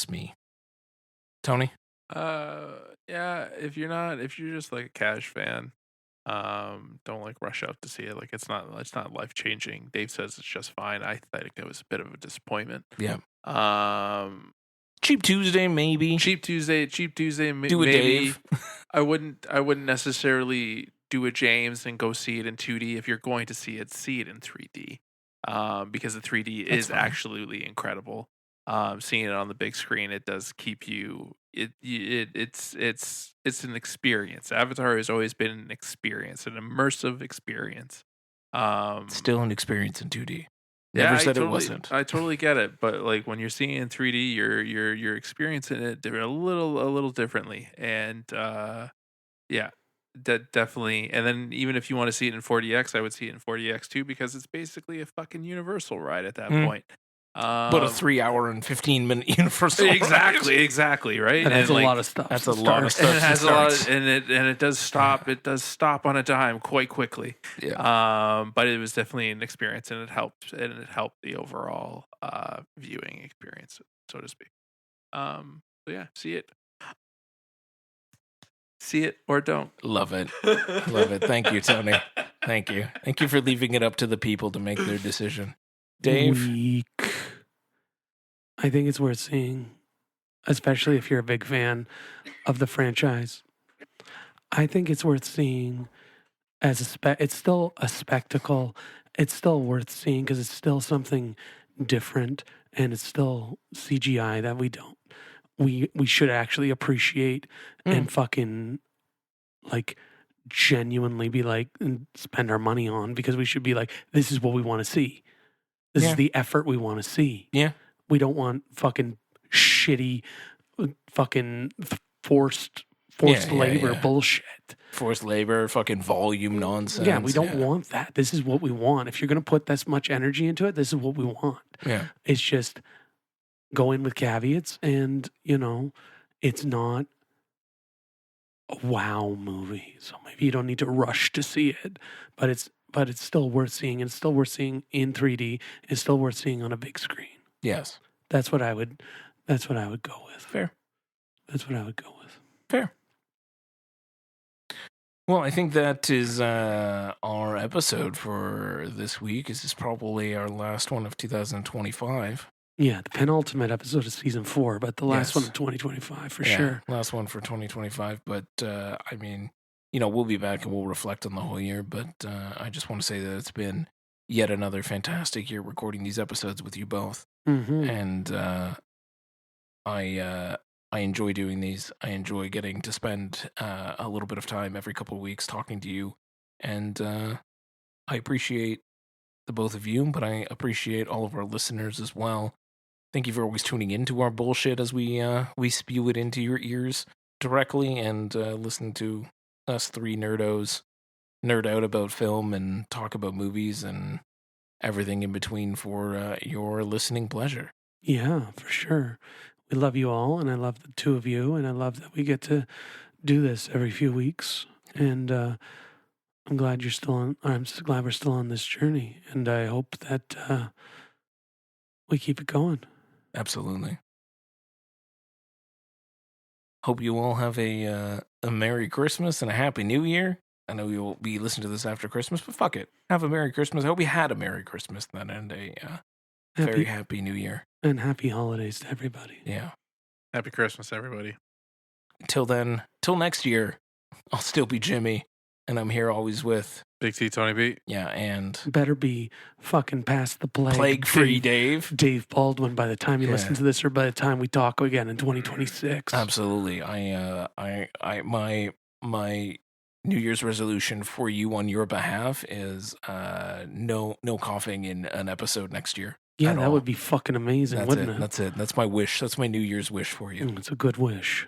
me. Tony? Yeah, if you're just like a cash fan, don't like rush out to see it. Like it's not life changing. Dave says it's just fine. I think it was a bit of a disappointment. Yeah. Cheap Tuesday, maybe. Cheap Tuesday, Do a maybe. Dave. I wouldn't necessarily do a James and go see it in 2D. If you're going to see it in 3D. Because the 3D is absolutely incredible. Seeing it on the big screen, it does keep you. It's an experience. Avatar has always been an experience, an immersive experience. Still an experience in 2D. Never said it wasn't. I totally get it, but like when you're seeing it in 3D, you're experiencing it a little differently, and yeah, that definitely. And then even if you want to see it in 4DX, I would see it in 4DX too, because it's basically a fucking Universal ride at that point. But a 3 hour and 15-minute Universal exactly, ride. Exactly, right. And has a lot of stuff. That's a lot of stuff. And it has a lot, and it does stop. It does stop on a dime quite quickly. Yeah. But it was definitely an experience, and it helped the overall viewing experience, so to speak. So yeah, see it or don't. Love it. Love it. Thank you, Tony. Thank you for leaving it up to the people to make their decision. Dave? Weak. I think it's worth seeing, especially if you're a big fan of the franchise. I think it's worth seeing as it's still a spectacle. It's still worth seeing because it's still something different, and it's still CGI that we should actually appreciate and fucking like genuinely be like and spend our money on, because we should be like, this is what we want to see. This is the effort we want to see. Yeah. We don't want fucking shitty, fucking forced labor bullshit. Forced labor, fucking volume nonsense. Yeah, we don't want that. This is what we want. If you're going to put this much energy into it, this is what we want. Yeah. It's just go in with caveats, and, it's not a wow movie. So maybe you don't need to rush to see it, but it's still worth seeing, and it's still worth seeing in 3D. It's still worth seeing on a big screen. Yes. That's what I would go with. Fair. That's what I would go with. Fair. Well, I think that is our episode for this week. This is probably our last one of 2025. Yeah, the penultimate episode of season 4, but the last one of 2025 for sure. Last one for 2025. But I mean, we'll be back and we'll reflect on the whole year. But I just want to say that it's been yet another fantastic year recording these episodes with you both. Mm-hmm. And I enjoy doing these. I enjoy getting to spend a little bit of time every couple of weeks talking to you. And I appreciate the both of you, but I appreciate all of our listeners as well. Thank you for always tuning into our bullshit as we spew it into your ears directly, and listen to us three nerdos nerd out about film and talk about movies and everything in between for your listening pleasure. Yeah, for sure. We love you all, and I love the two of you, and I love that we get to do this every few weeks. And I'm glad you're still on. I'm just glad we're still on this journey, and I hope that we keep it going. Absolutely. Hope you all have a Merry Christmas and a Happy New Year. I know you'll be listening to this after Christmas, but fuck it. Have a Merry Christmas. I hope you had a Merry Christmas then, and a very Happy New Year. And Happy Holidays to everybody. Yeah. Happy Christmas, everybody. Till then, till next year, I'll still be Jimmy, and I'm here always with Big T, Tony B. Yeah, and better be fucking past the plague. Plague-free Dave. Dave Baldwin by the time you listen to this, or by the time we talk again in 2026. Absolutely. My New Year's resolution for you on your behalf is no coughing in an episode next year. Yeah, that would be fucking amazing, wouldn't it? That's it. That's my wish. That's my New Year's wish for you. It's a good wish.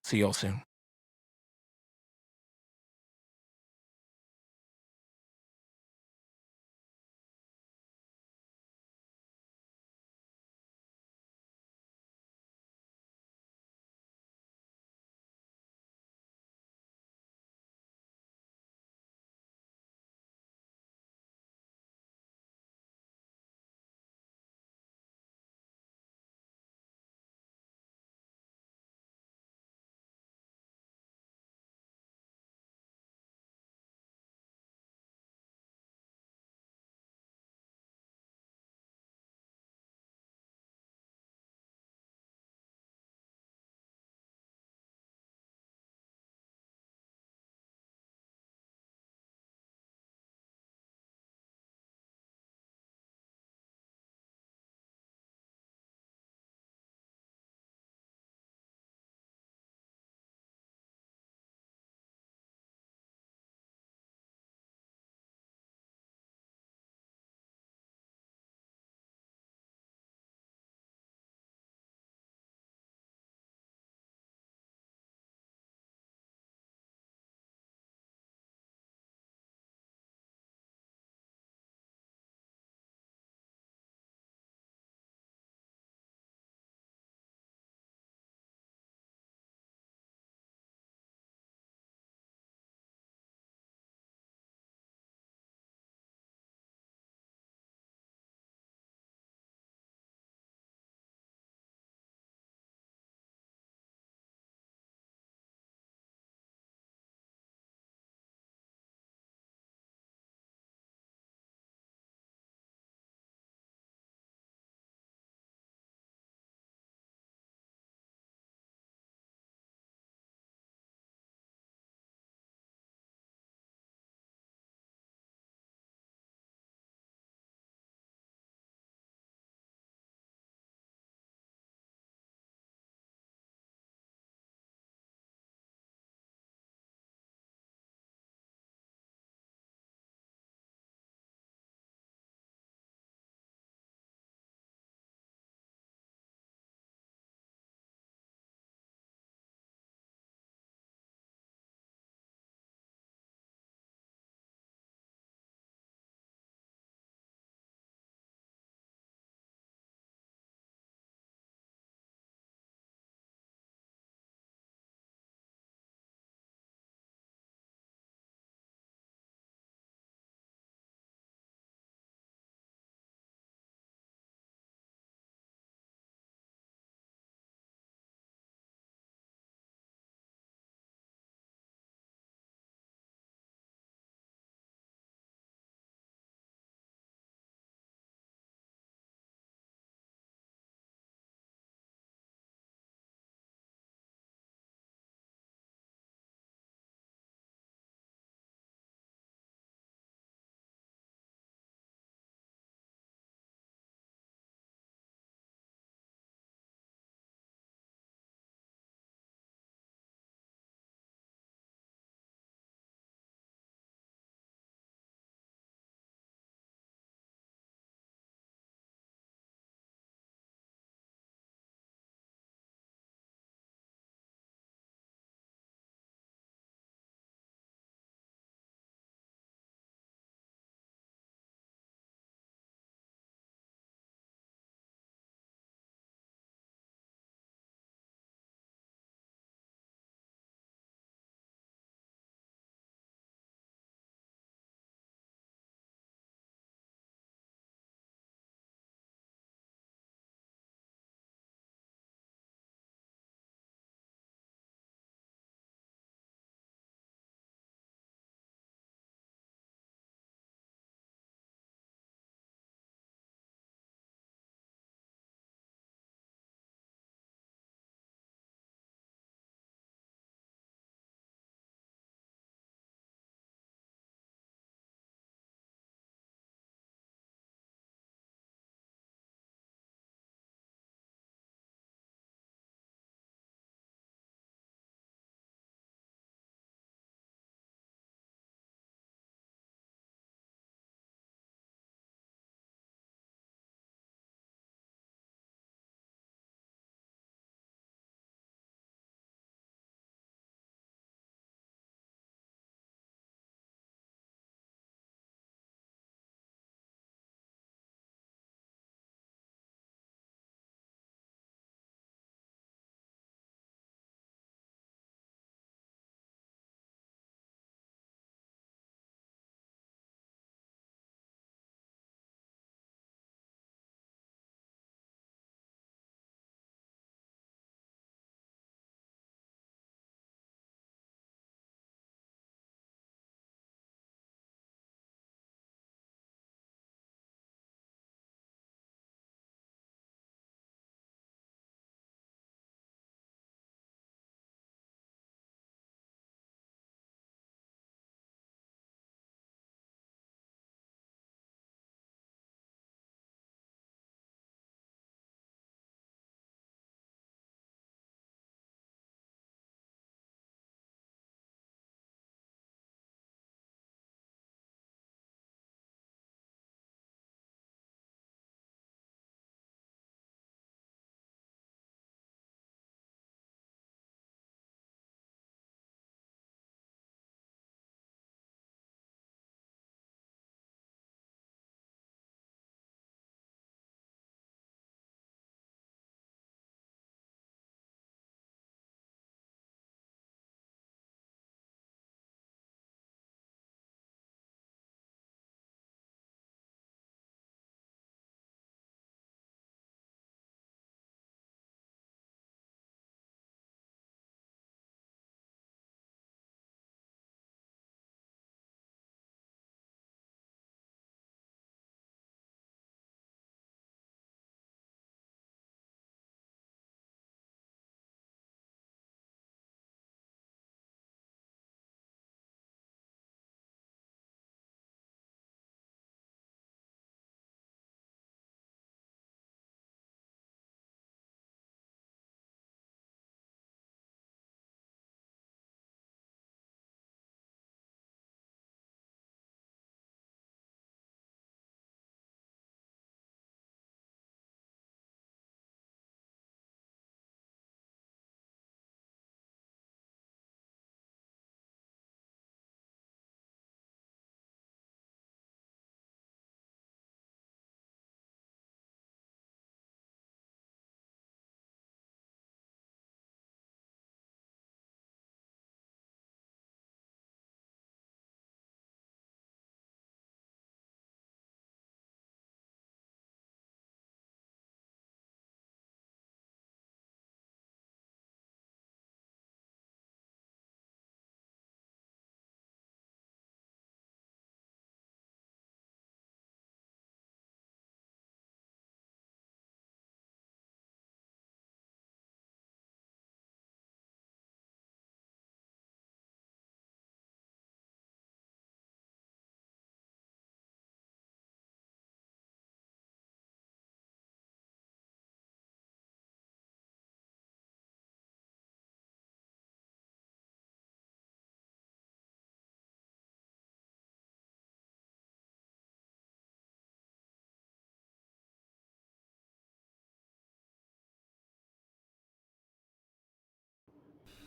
See y'all soon.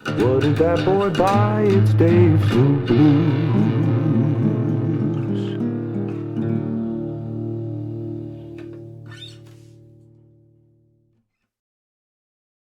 What did that boy buy? It's Dave's New Blues.